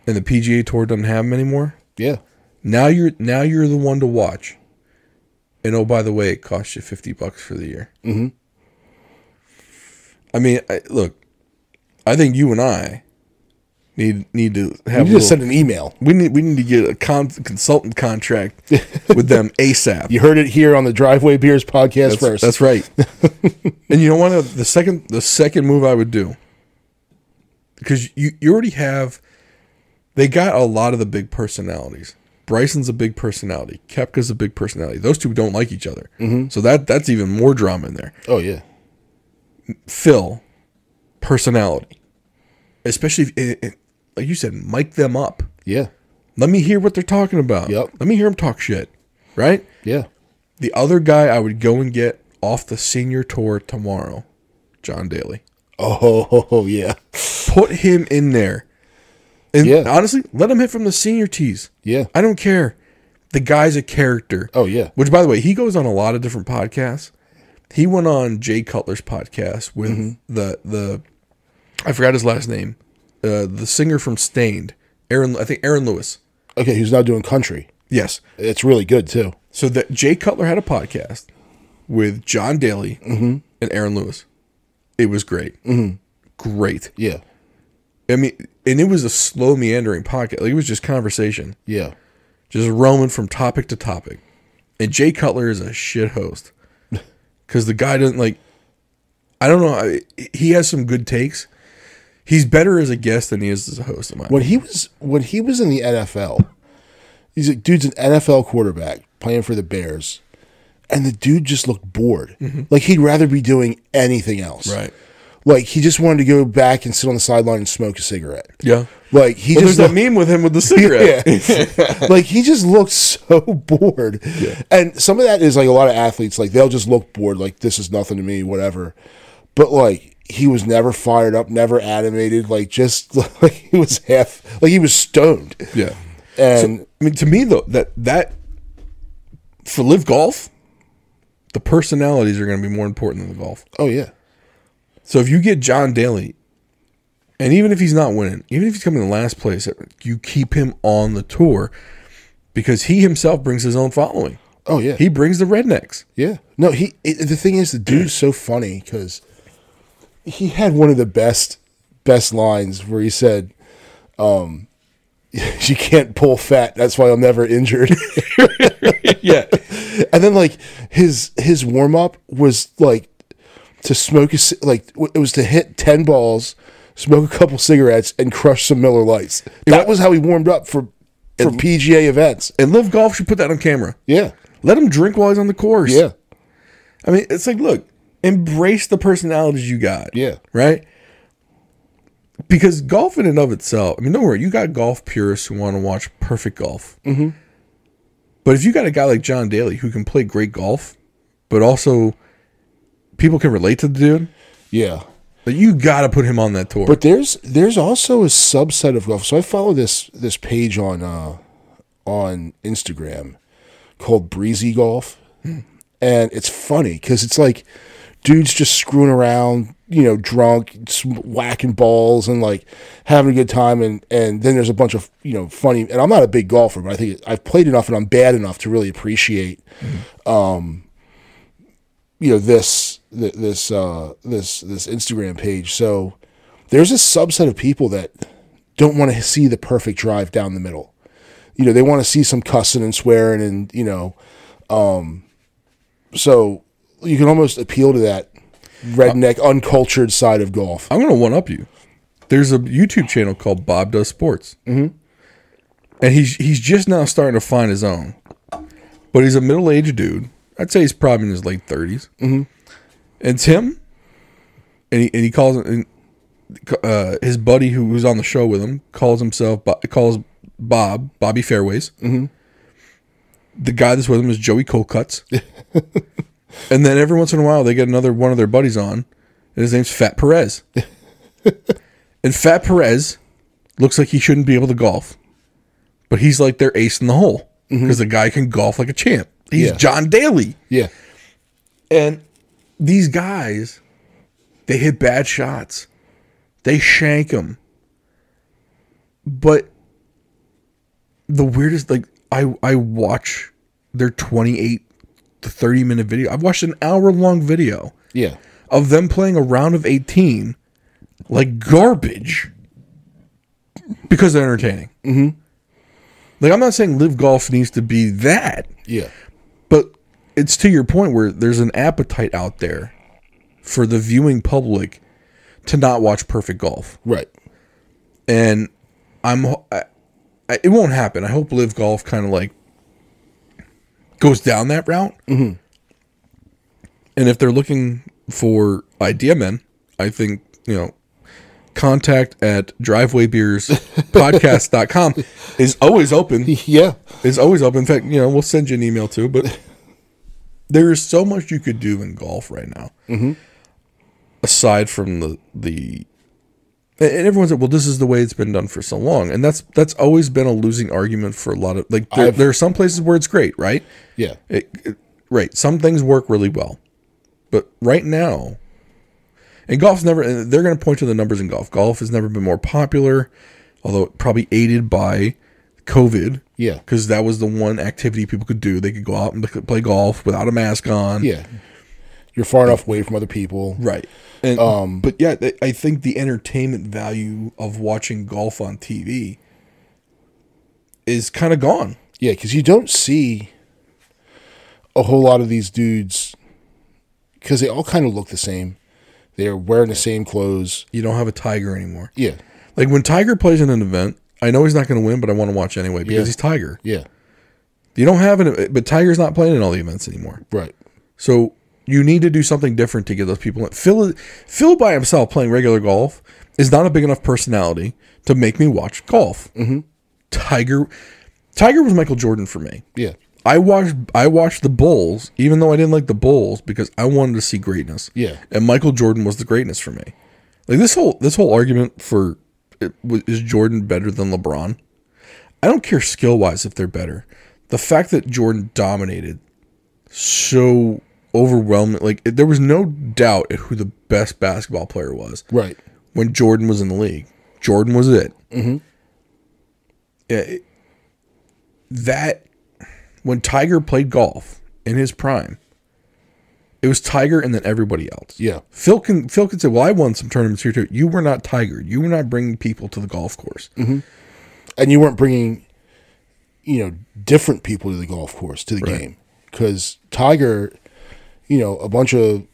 [SPEAKER 1] and the PGA Tour doesn't have them anymore.
[SPEAKER 2] Yeah.
[SPEAKER 1] Now you're the one to watch. And oh, by the way, it costs you $50 for the year.
[SPEAKER 2] Mm-hmm.
[SPEAKER 1] I mean, look, I think you and I need to have.
[SPEAKER 2] We need to send an email.
[SPEAKER 1] We need to get a consultant contract with them ASAP.
[SPEAKER 2] You heard it here on the Driveway Beers podcast first.
[SPEAKER 1] That's right. And you know what? The second move I would do, because you already have. They got a lot of the big personalities. Bryson's a big personality. Koepka's a big personality. Those two don't like each other.
[SPEAKER 2] Mm-hmm.
[SPEAKER 1] So that's even more drama in there.
[SPEAKER 2] Oh, yeah.
[SPEAKER 1] Phil, personality. Especially, like you said, mic them up.
[SPEAKER 2] Yeah.
[SPEAKER 1] Let me hear what they're talking about.
[SPEAKER 2] Yep.
[SPEAKER 1] Let me hear them talk shit. Right?
[SPEAKER 2] Yeah.
[SPEAKER 1] The other guy I would go and get off the senior tour tomorrow, John Daly.
[SPEAKER 2] Oh, yeah.
[SPEAKER 1] Put him in there. And honestly, let him hit from the senior tees. Yeah. I don't care. The guy's a character.
[SPEAKER 2] Oh, yeah.
[SPEAKER 1] Which, by the way, he goes on a lot of different podcasts. He went on Jay Cutler's podcast with
[SPEAKER 2] mm-hmm.
[SPEAKER 1] the I forgot his last name. The singer from Stained. I think Aaron Lewis.
[SPEAKER 2] Okay, he's now doing country.
[SPEAKER 1] Yes.
[SPEAKER 2] It's really good, too.
[SPEAKER 1] So that Jay Cutler had a podcast with John Daly
[SPEAKER 2] mm-hmm.
[SPEAKER 1] and Aaron Lewis. It was great.
[SPEAKER 2] Mm-hmm.
[SPEAKER 1] Great.
[SPEAKER 2] Yeah.
[SPEAKER 1] I mean, and it was a slow meandering podcast. Like, it was just conversation.
[SPEAKER 2] Yeah.
[SPEAKER 1] Just roaming from topic to topic. And Jay Cutler is a shit host. Because the guy doesn't like... I don't know. He has some good takes. He's better as a guest than he is as a host, in my opinion.
[SPEAKER 2] When he was in the NFL, dude's an NFL quarterback playing for the Bears. And the dude just looked bored. Mm-hmm. Like, he'd rather be doing anything else.
[SPEAKER 1] Right.
[SPEAKER 2] Like, he just wanted to go back and sit on the sideline and smoke a cigarette.
[SPEAKER 1] Yeah.
[SPEAKER 2] Like,
[SPEAKER 1] there's that meme with him with the cigarette.
[SPEAKER 2] Yeah. Like, he just looked so bored. Yeah. And some of that is, like, a lot of athletes, like, they'll just look bored. Like, this is nothing to me, whatever. But, like, he was never fired up, never animated. Like, just, like, he was he was stoned.
[SPEAKER 1] Yeah.
[SPEAKER 2] And,
[SPEAKER 1] so, I mean, to me, though, that for LIV Golf, the personalities are going to be more important than the golf.
[SPEAKER 2] Oh, yeah.
[SPEAKER 1] So if you get John Daly, and even if he's not winning, even if he's coming in last place, you keep him on the tour because he himself brings his own following.
[SPEAKER 2] Oh, yeah.
[SPEAKER 1] He brings the rednecks.
[SPEAKER 2] Yeah. No, the thing is, the dude's so funny because he had one of the best lines where he said, you can't pull fat, that's why I'm never injured.
[SPEAKER 1] Yeah.
[SPEAKER 2] And then, like, his warm-up was, like, to smoke, it was to hit 10 balls, smoke a couple cigarettes, and crush some Miller Lights. That was how he warmed up for PGA events.
[SPEAKER 1] And LIV Golf should put that on camera.
[SPEAKER 2] Yeah.
[SPEAKER 1] Let him drink while he's on the course.
[SPEAKER 2] Yeah.
[SPEAKER 1] I mean, it's like, look, embrace the personalities you got.
[SPEAKER 2] Yeah.
[SPEAKER 1] Right? Because golf in and of itself, I mean, don't worry, you got golf purists who want to watch perfect golf.
[SPEAKER 2] Mm-hmm.
[SPEAKER 1] But if you got a guy like John Daly who can play great golf, but also people can relate to the dude.
[SPEAKER 2] Yeah.
[SPEAKER 1] But you got to put him on that tour.
[SPEAKER 2] But there's also a subset of golf. So I follow this page on Instagram called Breezy Golf. And it's funny because it's like dudes just screwing around, drunk, whacking balls and like having a good time. And then there's a bunch of, funny, and I'm not a big golfer, but I think I've played enough and I'm bad enough to really appreciate, this Instagram page. So there's a subset of people that don't want to see the perfect drive down the middle. They want to see some cussing and swearing and, So you can almost appeal to that redneck, uncultured side of golf.
[SPEAKER 1] I'm going to one-up you. There's a YouTube channel called Bob Does Sports. Mm-hmm. And he's just now starting to find his own. But he's a middle-aged dude. I'd say he's probably in his late 30s. Mm-hmm. And it's him. And he calls his buddy who was on the show with him calls Bobby Fairways. Mm-hmm. The guy that's with him is Joey Colcuts. And then every once in a while they get another one of their buddies on, and his name's Fat Perez. And Fat Perez looks like he shouldn't be able to golf, but he's like their ace in the hole because the guy can golf like a champ. He's John Daly.
[SPEAKER 2] Yeah.
[SPEAKER 1] And these guys, they hit bad shots. They shank them. But the weirdest, like, I watch their 28 to 30-minute video. I've watched an hour-long video of them playing a round of 18 like garbage because they're entertaining. Mm-hmm. Like, I'm not saying LIV Golf needs to be that.
[SPEAKER 2] Yeah.
[SPEAKER 1] But it's to your point where there's an appetite out there for the viewing public to not watch perfect golf.
[SPEAKER 2] Right.
[SPEAKER 1] And it won't happen. I hope LIV Golf kind of like goes down that route. Mm-hmm. And if they're looking for idea men, I think, contact at drivewaybeerspodcast.com is always open.
[SPEAKER 2] Yeah.
[SPEAKER 1] It's always open. In fact, we'll send you an email too, but there is so much you could do in golf right now. Mm-hmm. Aside from the and everyone said, well, this is the way it's been done for so long. And that's always been a losing argument for a lot of, like, there are some places where it's great, right?
[SPEAKER 2] Yeah.
[SPEAKER 1] Right. Some things work really well. But right now, and golf's never, they're going to point to the numbers in golf. Golf has never been more popular, although probably aided by COVID.
[SPEAKER 2] Yeah.
[SPEAKER 1] Because that was the one activity people could do. They could go out and play golf without a mask on.
[SPEAKER 2] Yeah. You're far enough away from other people.
[SPEAKER 1] Right. And, but yeah, I think the entertainment value of watching golf on TV is kind of gone.
[SPEAKER 2] Yeah, because you don't see a whole lot of these dudes, because they all kind of look the same. They're wearing the same clothes.
[SPEAKER 1] You don't have a Tiger anymore.
[SPEAKER 2] Yeah.
[SPEAKER 1] Like when Tiger plays in an event, I know he's not going to win, but I want to watch anyway because he's Tiger.
[SPEAKER 2] Yeah.
[SPEAKER 1] You don't have it, but Tiger's not playing in all the events anymore.
[SPEAKER 2] Right.
[SPEAKER 1] So you need to do something different to get those people in. Phil by himself playing regular golf is not a big enough personality to make me watch golf. Mm-hmm. Tiger was Michael Jordan for me.
[SPEAKER 2] Yeah.
[SPEAKER 1] I watched the Bulls, even though I didn't like the Bulls, because I wanted to see greatness.
[SPEAKER 2] Yeah.
[SPEAKER 1] And Michael Jordan was the greatness for me. Like this whole argument for is Jordan better than LeBron? I don't care skill wise if they're better. The fact that Jordan dominated so overwhelming, like there was no doubt at who the best basketball player was.
[SPEAKER 2] Right.
[SPEAKER 1] When Jordan was in the league, Jordan was it. Mm-hmm. When Tiger played golf in his prime, it was Tiger and then everybody else.
[SPEAKER 2] Yeah.
[SPEAKER 1] Phil can say, well, I won some tournaments here too. You were not Tiger. You were not bringing people to the golf course. Mm-hmm.
[SPEAKER 2] And you weren't bringing, different people to the golf course, to the game. Because Tiger, a bunch of,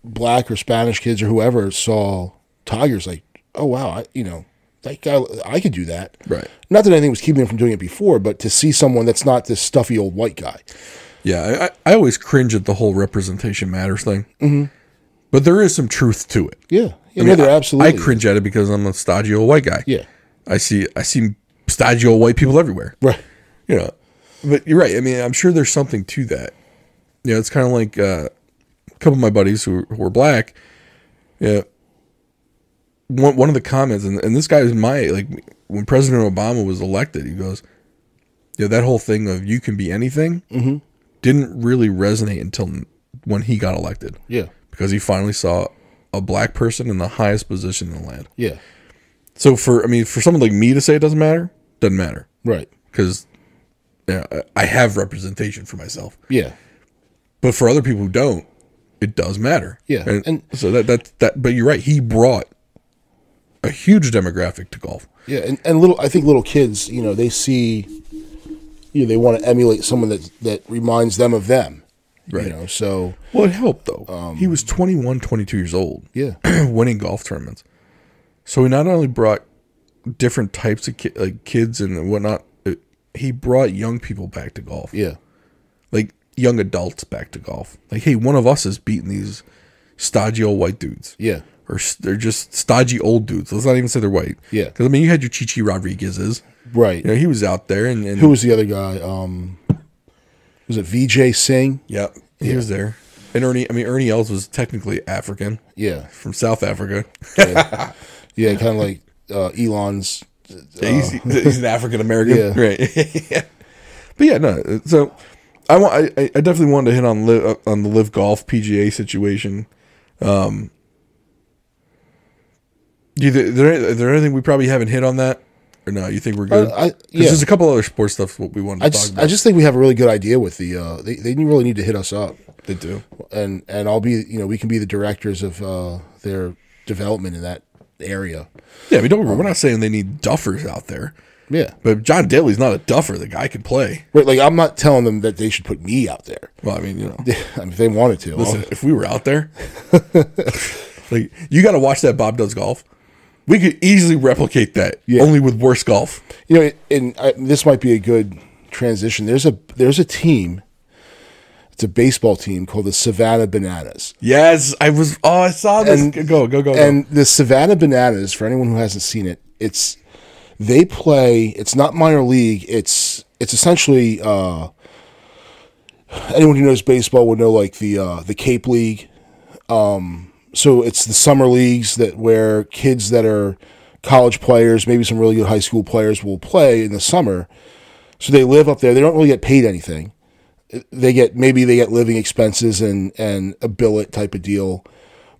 [SPEAKER 2] black or Spanish kids or whoever saw Tiger's like, oh, wow, that guy, I could do that.
[SPEAKER 1] Right.
[SPEAKER 2] Not that anything was keeping him from doing it before, but to see someone that's not this stuffy old white guy.
[SPEAKER 1] Yeah, I always cringe at the whole representation matters thing. Mm-hmm. But there is some truth to it.
[SPEAKER 2] Yeah. There absolutely
[SPEAKER 1] I cringe at it because I'm a stodgy old white guy.
[SPEAKER 2] Yeah.
[SPEAKER 1] I see stodgy old white people everywhere.
[SPEAKER 2] Right.
[SPEAKER 1] But you're right. I mean, I'm sure there's something to that. It's kind of like a couple of my buddies who were black. Yeah. One of the comments, and this guy was when President Obama was elected, he goes, that whole thing of you can be anything didn't really resonate until when he got elected.
[SPEAKER 2] Yeah.
[SPEAKER 1] Because he finally saw a black person in the highest position in the land.
[SPEAKER 2] Yeah.
[SPEAKER 1] So for someone like me to say it doesn't matter.
[SPEAKER 2] Right.
[SPEAKER 1] Because I have representation for myself.
[SPEAKER 2] Yeah.
[SPEAKER 1] But for other people who don't, it does matter.
[SPEAKER 2] Yeah.
[SPEAKER 1] And so that. But you're right. He brought a huge demographic to golf.
[SPEAKER 2] Yeah, and I think little kids, they see they want to emulate someone that reminds them of them.
[SPEAKER 1] Right.
[SPEAKER 2] So
[SPEAKER 1] well, it helped though. He was 21, 22 years old.
[SPEAKER 2] Yeah.
[SPEAKER 1] Winning golf tournaments. So he not only brought different types of kids and whatnot, he brought young people back to golf.
[SPEAKER 2] Yeah.
[SPEAKER 1] Like young adults back to golf. Like, hey, one of us is beating these stodgy old white dudes.
[SPEAKER 2] Yeah.
[SPEAKER 1] Or they're just stodgy old dudes. Let's not even say they're white.
[SPEAKER 2] Yeah.
[SPEAKER 1] Because, I mean, you had your Chichi Rodriguez's.
[SPEAKER 2] Right.
[SPEAKER 1] He was out there. And
[SPEAKER 2] who was the other guy? Was it VJ Singh?
[SPEAKER 1] Yeah. He was there. And Ernie Els was technically African.
[SPEAKER 2] Yeah.
[SPEAKER 1] From South Africa.
[SPEAKER 2] Yeah, kind of like Elon's.
[SPEAKER 1] He's an African American.
[SPEAKER 2] Yeah.
[SPEAKER 1] Right. Yeah. But yeah, no. So I definitely wanted to hit on the LIV Golf PGA situation. Is there anything we probably haven't hit on that? Or no, you think we're good?
[SPEAKER 2] Yeah.
[SPEAKER 1] There's a couple other sports stuff what we wanted to talk about.
[SPEAKER 2] I just think we have a really good idea with the they really need to hit us up.
[SPEAKER 1] They do.
[SPEAKER 2] And I'll be, we can be the directors of their development in that area.
[SPEAKER 1] Yeah, I mean, we're not saying they need duffers out there.
[SPEAKER 2] Yeah.
[SPEAKER 1] But John Daly's not a duffer. The guy can play.
[SPEAKER 2] Right, like I'm not telling them that they should put me out there.
[SPEAKER 1] Well, I mean,
[SPEAKER 2] if they wanted to.
[SPEAKER 1] Listen, if we were out there, like, you got to watch that Bob Does Golf. We could easily replicate that, only with worse golf.
[SPEAKER 2] This might be a good transition. There's a team. It's a baseball team called the Savannah Bananas.
[SPEAKER 1] Yes, I saw this. And, go.
[SPEAKER 2] And the Savannah Bananas, for anyone who hasn't seen it, they play. It's not minor league. It's essentially anyone who knows baseball would know, like the Cape League. So it's the summer leagues where kids that are college players, maybe some really good high school players, will play in the summer. So they live up there. They don't really get paid anything. They get living expenses and a billet type of deal,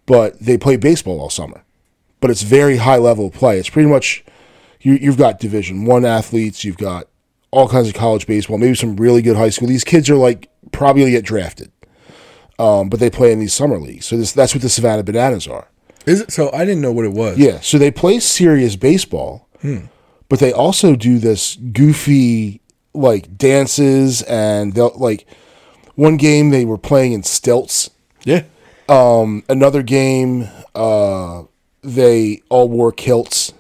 [SPEAKER 2] but they play baseball all summer. But it's very high level play. It's pretty much you've got Division I athletes, you've got all kinds of college baseball, maybe some really good high school. These kids are like probably gonna get drafted. But they play in these summer leagues. So that's what the Savannah Bananas are.
[SPEAKER 1] Is it? So I didn't know what it was.
[SPEAKER 2] Yeah. So they play serious baseball, but they also do this goofy like dances, and they'll like one game they were playing in stilts.
[SPEAKER 1] Yeah.
[SPEAKER 2] Another game, they all wore kilts.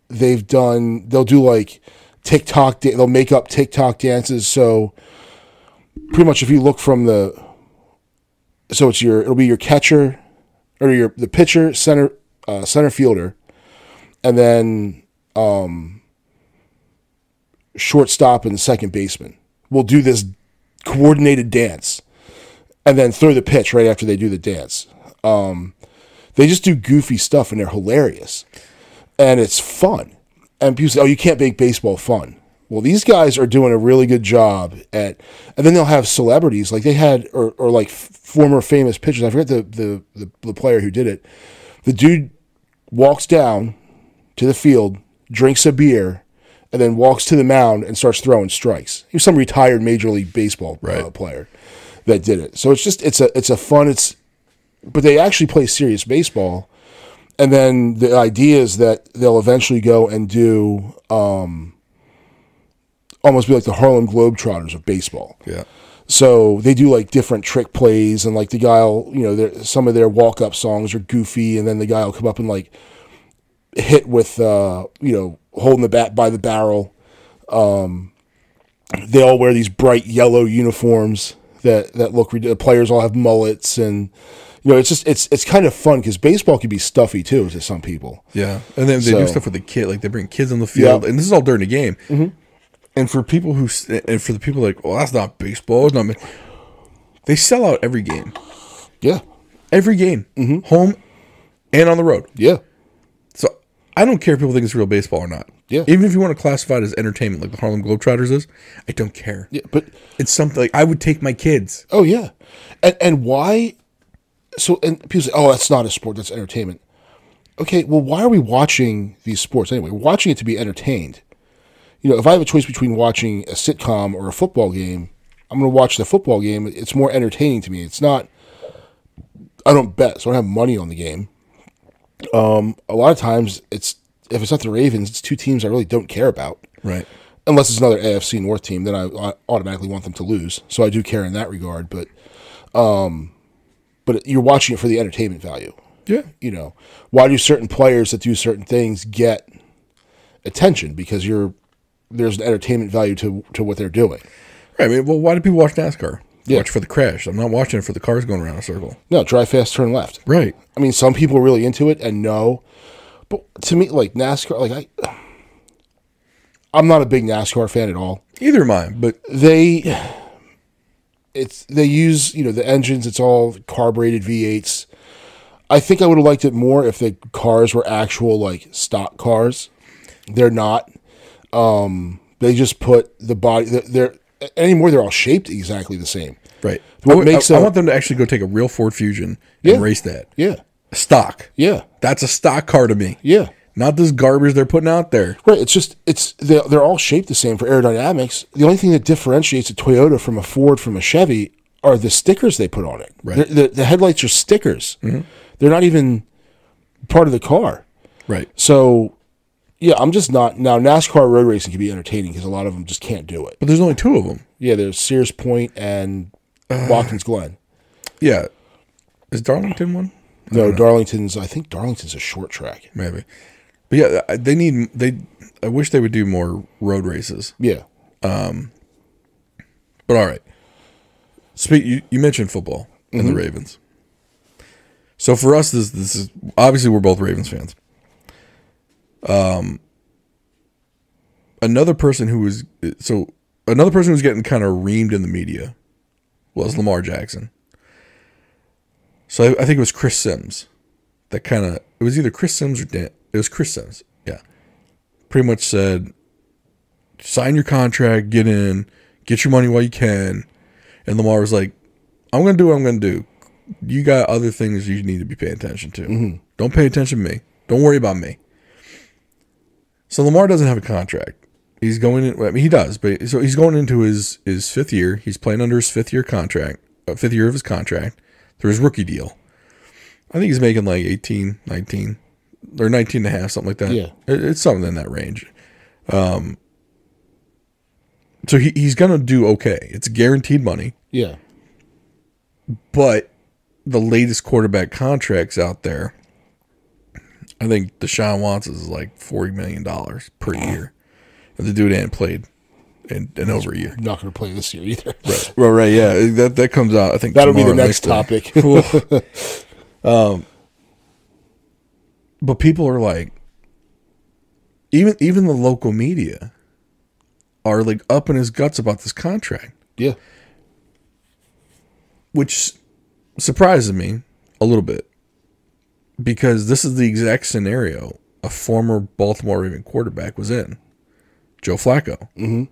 [SPEAKER 2] They'll do like TikTok. They'll make up TikTok dances. So pretty much if you look from it'll be your catcher or the pitcher, center fielder, and then shortstop and second baseman will do this coordinated dance and then throw the pitch right after they do the dance. They just do goofy stuff and they're hilarious and it's fun. And people say, "Oh, you can't make baseball fun." Well, these guys are doing a really good job and then they'll have celebrities like they had, or like former famous pitchers. I forget the player who did it. The dude walks down to the field, drinks a beer, and then walks to the mound and starts throwing strikes. He was some retired Major League Baseball player that did it. So it's a fun. But they actually play serious baseball, and then the idea is that they'll eventually go and do. Almost be like the Harlem Globetrotters of baseball. Yeah. So they do like different trick plays, and like the guy will, some of their walk-up songs are goofy, and then the guy will come up and like hit with, holding the bat by the barrel. They all wear these bright yellow uniforms that look ridiculous. The players all have mullets, and it's kind of fun because baseball can be stuffy too to some people.
[SPEAKER 1] Yeah, and then they do stuff with the kid, like they bring kids on the field, and this is all during the game. Mm-hmm. And for the people like, well, that's not baseball. It's not. They sell out every game.
[SPEAKER 2] Yeah,
[SPEAKER 1] every game, home and on the road.
[SPEAKER 2] Yeah.
[SPEAKER 1] So I don't care if people think it's real baseball or not.
[SPEAKER 2] Yeah.
[SPEAKER 1] Even if you want to classify it as entertainment, like the Harlem Globetrotters is, I don't care.
[SPEAKER 2] Yeah, but
[SPEAKER 1] it's something like I would take my kids.
[SPEAKER 2] Oh yeah, and why? So and people say, oh, that's not a sport. That's entertainment. Okay, well, why are we watching these sports anyway? We're watching it to be entertained. If I have a choice between watching a sitcom or a football game, I'm going to watch the football game. It's more entertaining to me. It's not. I don't bet, so I don't have money on the game. A lot of times, if it's not the Ravens, it's two teams I really don't care about.
[SPEAKER 1] Right.
[SPEAKER 2] unless it's another AFC North team, then I automatically want them to lose. So I do care in that regard. But you're watching it for the entertainment value.
[SPEAKER 1] Yeah.
[SPEAKER 2] You know, why do certain players that do certain things get attention? Because there's an entertainment value to what they're doing.
[SPEAKER 1] Right. I mean, well, why do people watch NASCAR?
[SPEAKER 2] Yeah.
[SPEAKER 1] Watch for the crash. I'm not watching it for the cars going around a circle.
[SPEAKER 2] No, drive fast, turn left.
[SPEAKER 1] Right.
[SPEAKER 2] I mean, some people are really into it and know. But to me, like NASCAR, like I'm not a big NASCAR fan at all.
[SPEAKER 1] Either am I, but
[SPEAKER 2] they use, you know, the engines, it's all carbureted V8s. I think I would have liked it more if the cars were actual like stock cars. They're not. They just put the body they're all shaped exactly the same.
[SPEAKER 1] right.
[SPEAKER 2] What
[SPEAKER 1] I
[SPEAKER 2] makes
[SPEAKER 1] want them to actually go take a real Ford Fusion and race that.
[SPEAKER 2] Yeah.
[SPEAKER 1] Stock.
[SPEAKER 2] Yeah.
[SPEAKER 1] That's a stock car to me.
[SPEAKER 2] Yeah.
[SPEAKER 1] Not this garbage they're putting out there.
[SPEAKER 2] Right. They're all shaped the same for aerodynamics. The only thing that differentiates a Toyota from a Ford from a Chevy are the stickers they put on it.
[SPEAKER 1] Right.
[SPEAKER 2] The headlights are stickers. Mm-hmm. They're not even part of the car.
[SPEAKER 1] Right.
[SPEAKER 2] So, yeah, I'm just not. Now, NASCAR road racing can be entertaining because a lot of them just can't do it.
[SPEAKER 1] But there's only two of them.
[SPEAKER 2] Yeah, there's Sears Point and Watkins Glen.
[SPEAKER 1] Yeah. Is Darlington one?
[SPEAKER 2] No, Darlington's. I think Darlington's a short track.
[SPEAKER 1] Maybe. But yeah, I wish they would do more road races.
[SPEAKER 2] Yeah.
[SPEAKER 1] But all right. You mentioned football and the Ravens. So for us, this is obviously we're both Ravens fans. Another person who was getting kind of reamed in the media was Lamar Jackson. So I think it was Chris Sims that it was either Chris Sims or Dan. It was Chris Sims. Yeah. Pretty much said, sign your contract, get in, get your money while you can. And Lamar was like, I'm going to do what I'm going to do. You got other things you need to be paying attention to. Mm-hmm. Don't pay attention to me. Don't worry about me. So Lamar doesn't have a contract. He's going in. I mean, he does, but so he's going into his fifth year. He's playing under his fifth year of his contract through his rookie deal. I think he's making like 18, 19, or 19 and a half, something like that.
[SPEAKER 2] Yeah.
[SPEAKER 1] It's something in that range. So he's going to do okay. It's guaranteed money.
[SPEAKER 2] Yeah.
[SPEAKER 1] But the latest quarterback contracts out there, I think Deshaun Watson is like $40 million per year. And the dude ain't played in over a year.
[SPEAKER 2] Not going to play this year either.
[SPEAKER 1] Right. Well, right, yeah. That comes out, I think,
[SPEAKER 2] that'll be the next topic.
[SPEAKER 1] But people are like, even the local media are like up in his guts about this contract.
[SPEAKER 2] Yeah.
[SPEAKER 1] Which surprises me a little bit. Because this is the exact scenario a former Baltimore Raven quarterback was in. Joe Flacco. Mm-hmm.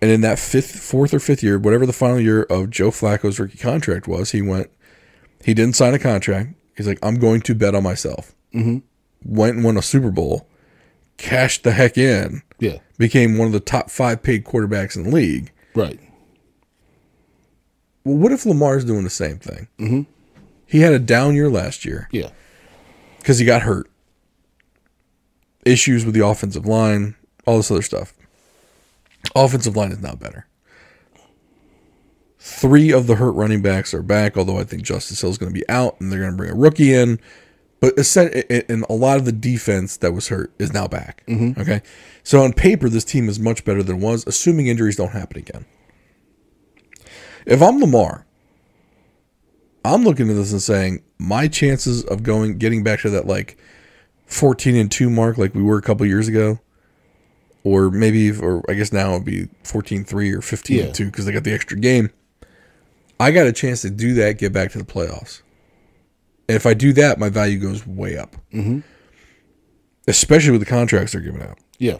[SPEAKER 1] And in that fourth or fifth year, whatever the final year of Joe Flacco's rookie contract was, he didn't sign a contract. He's like, I'm going to bet on myself. Mm-hmm. Went and won a Super Bowl, cashed the heck in, became one of the top 5 paid quarterbacks in the league.
[SPEAKER 2] Right.
[SPEAKER 1] Well, what if Lamar's doing the same thing? Mm-hmm. He had a down year last year.
[SPEAKER 2] Yeah.
[SPEAKER 1] Because he got hurt. Issues with the offensive line, all this other stuff. Offensive line is now better. 3 of the hurt running backs are back, although I think Justice Hill's going to be out, and they're going to bring a rookie in. But a lot of the defense that was hurt is now back. Mm-hmm. Okay? So on paper, this team is much better than it was, assuming injuries don't happen again. If I'm Lamar, I'm looking at this and saying, my chances of getting back to that like 14-2 mark like we were a couple years ago, or I guess now it would be 14-3 or 15-2 because they got the extra game. I got a chance to do that, get back to the playoffs. And if I do that, my value goes way up. Mm-hmm. Especially with the contracts they're giving out.
[SPEAKER 2] Yeah.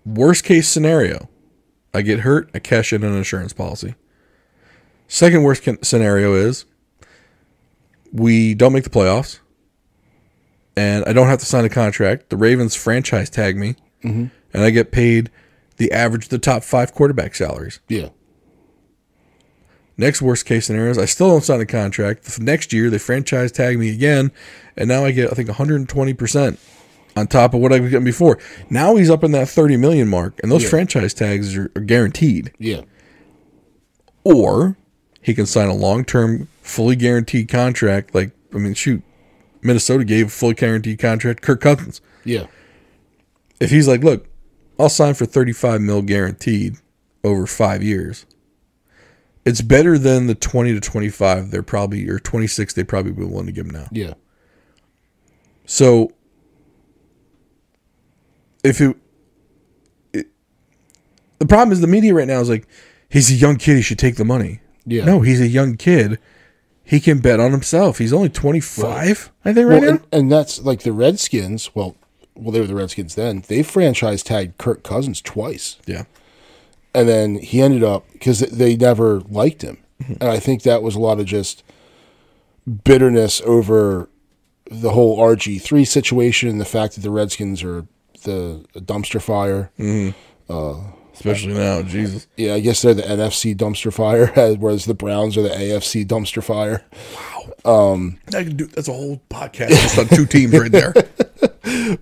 [SPEAKER 1] Worst case scenario, I get hurt, I cash in an insurance policy. Second worst scenario is we don't make the playoffs, and I don't have to sign a contract. The Ravens franchise tag me, and I get paid the average of the top 5 quarterback salaries.
[SPEAKER 2] Yeah.
[SPEAKER 1] Next worst case scenario is I still don't sign a contract. The next year, they franchise tag me again, and now I get, I think, 120% on top of what I was getting before. Now he's up in that 30 million mark, and those franchise tags are guaranteed.
[SPEAKER 2] Yeah.
[SPEAKER 1] Or he can sign a long-term, fully guaranteed contract. Like, I mean, shoot, Minnesota gave a fully guaranteed contract to Kirk Cousins.
[SPEAKER 2] Yeah.
[SPEAKER 1] If he's like, look, I'll sign for 35 mil guaranteed over 5 years, it's better than the 20 to 25 they're probably, or 26 they probably be willing to give him now.
[SPEAKER 2] Yeah.
[SPEAKER 1] So if the problem is the media right now is like, he's a young kid, he should take the money.
[SPEAKER 2] Yeah.
[SPEAKER 1] No, he's a young kid. He can bet on himself. He's only 25, I think, right now.
[SPEAKER 2] And that's like the Redskins. Well, they were the Redskins then. They franchise tagged Kirk Cousins twice.
[SPEAKER 1] Yeah.
[SPEAKER 2] And then he ended up, because they never liked him. And I think that was a lot of just bitterness over the whole RG3 situation and the fact that the Redskins are a dumpster fire.
[SPEAKER 1] Especially now, Jesus.
[SPEAKER 2] Yeah, I guess they're the NFC dumpster fire, whereas the Browns are the AFC dumpster fire.
[SPEAKER 1] Wow. That's a whole podcast just on two teams right there.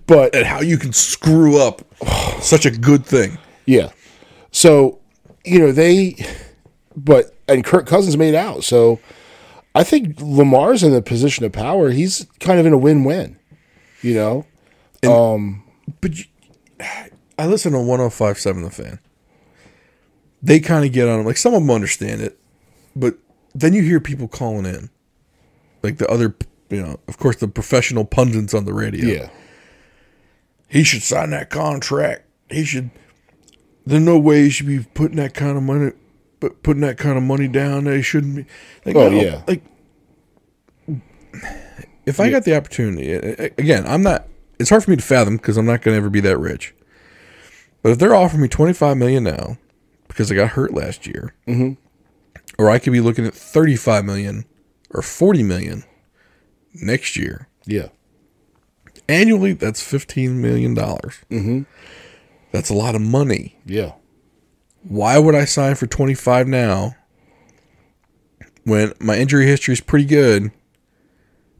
[SPEAKER 2] But
[SPEAKER 1] and how you can screw up such a good thing.
[SPEAKER 2] Yeah. So, and Kirk Cousins made out. So I think Lamar's in a position of power. He's kind of in a win-win,
[SPEAKER 1] But I listen to 105.7 The Fan. They kind of get on him. Like, some of them understand it, but then you hear people calling in. Like the other, of course, the professional pundits on the radio.
[SPEAKER 2] Yeah.
[SPEAKER 1] He should sign that contract. There's no way he should be putting that kind of money down. They shouldn't be. Like,
[SPEAKER 2] yeah.
[SPEAKER 1] Like, if I got the opportunity, again, it's hard for me to fathom because I'm not going to ever be that rich. But if they're offering me $25 million now because I got hurt last year, or I could be looking at $35 million or $40 million next year.
[SPEAKER 2] Yeah.
[SPEAKER 1] Annually, that's $15 million. That's a lot of money.
[SPEAKER 2] Yeah.
[SPEAKER 1] Why would I sign for 25 now when my injury history is pretty good,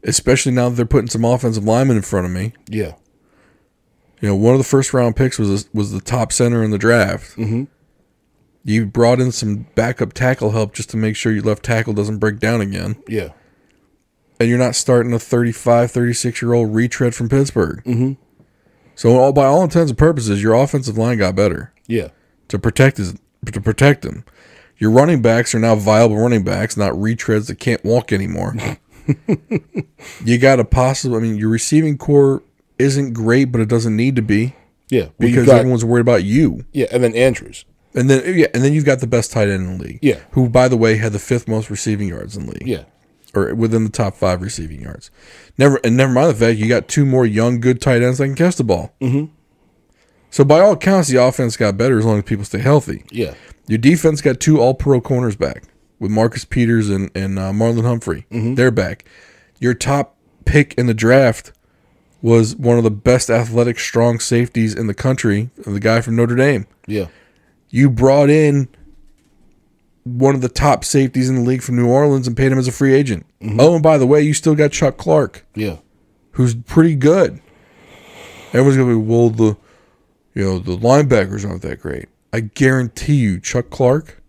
[SPEAKER 1] especially now that they're putting some offensive linemen in front of me?
[SPEAKER 2] Yeah.
[SPEAKER 1] One of the first round picks was the top center in the draft. You brought in some backup tackle help just to make sure your left tackle doesn't break down again.
[SPEAKER 2] Yeah.
[SPEAKER 1] And you're not starting a 35, 36-year-old retread from Pittsburgh. So by all intents and purposes, your offensive line got better.
[SPEAKER 2] Yeah.
[SPEAKER 1] To protect him. Your running backs are now viable running backs, not retreads that can't walk anymore. You got your receiving core isn't great, but it doesn't need to be.
[SPEAKER 2] Yeah.
[SPEAKER 1] Because everyone's worried about you.
[SPEAKER 2] Yeah, and then Andrews.
[SPEAKER 1] And then you've got the best tight end in the league.
[SPEAKER 2] Yeah.
[SPEAKER 1] Who, by the way, had the 5th most receiving yards in the league.
[SPEAKER 2] Yeah.
[SPEAKER 1] Or within the top 5 receiving yards. Never mind the fact you got 2 more young, good tight ends that can catch the ball. So by all accounts, the offense got better as long as people stay healthy.
[SPEAKER 2] Yeah.
[SPEAKER 1] Your defense got 2 all-pro corners back with Marcus Peters and Marlon Humphrey. They're back. Your top pick in the draft was one of the best athletic, strong safeties in the country, the guy from Notre Dame.
[SPEAKER 2] Yeah.
[SPEAKER 1] You brought in one of the top safeties in the league from New Orleans and paid him as a free agent. Oh, and by the way, you still got Chuck Clark.
[SPEAKER 2] Yeah.
[SPEAKER 1] Who's pretty good. Everyone's going to be, well, the linebackers aren't that great. I guarantee you Chuck Clark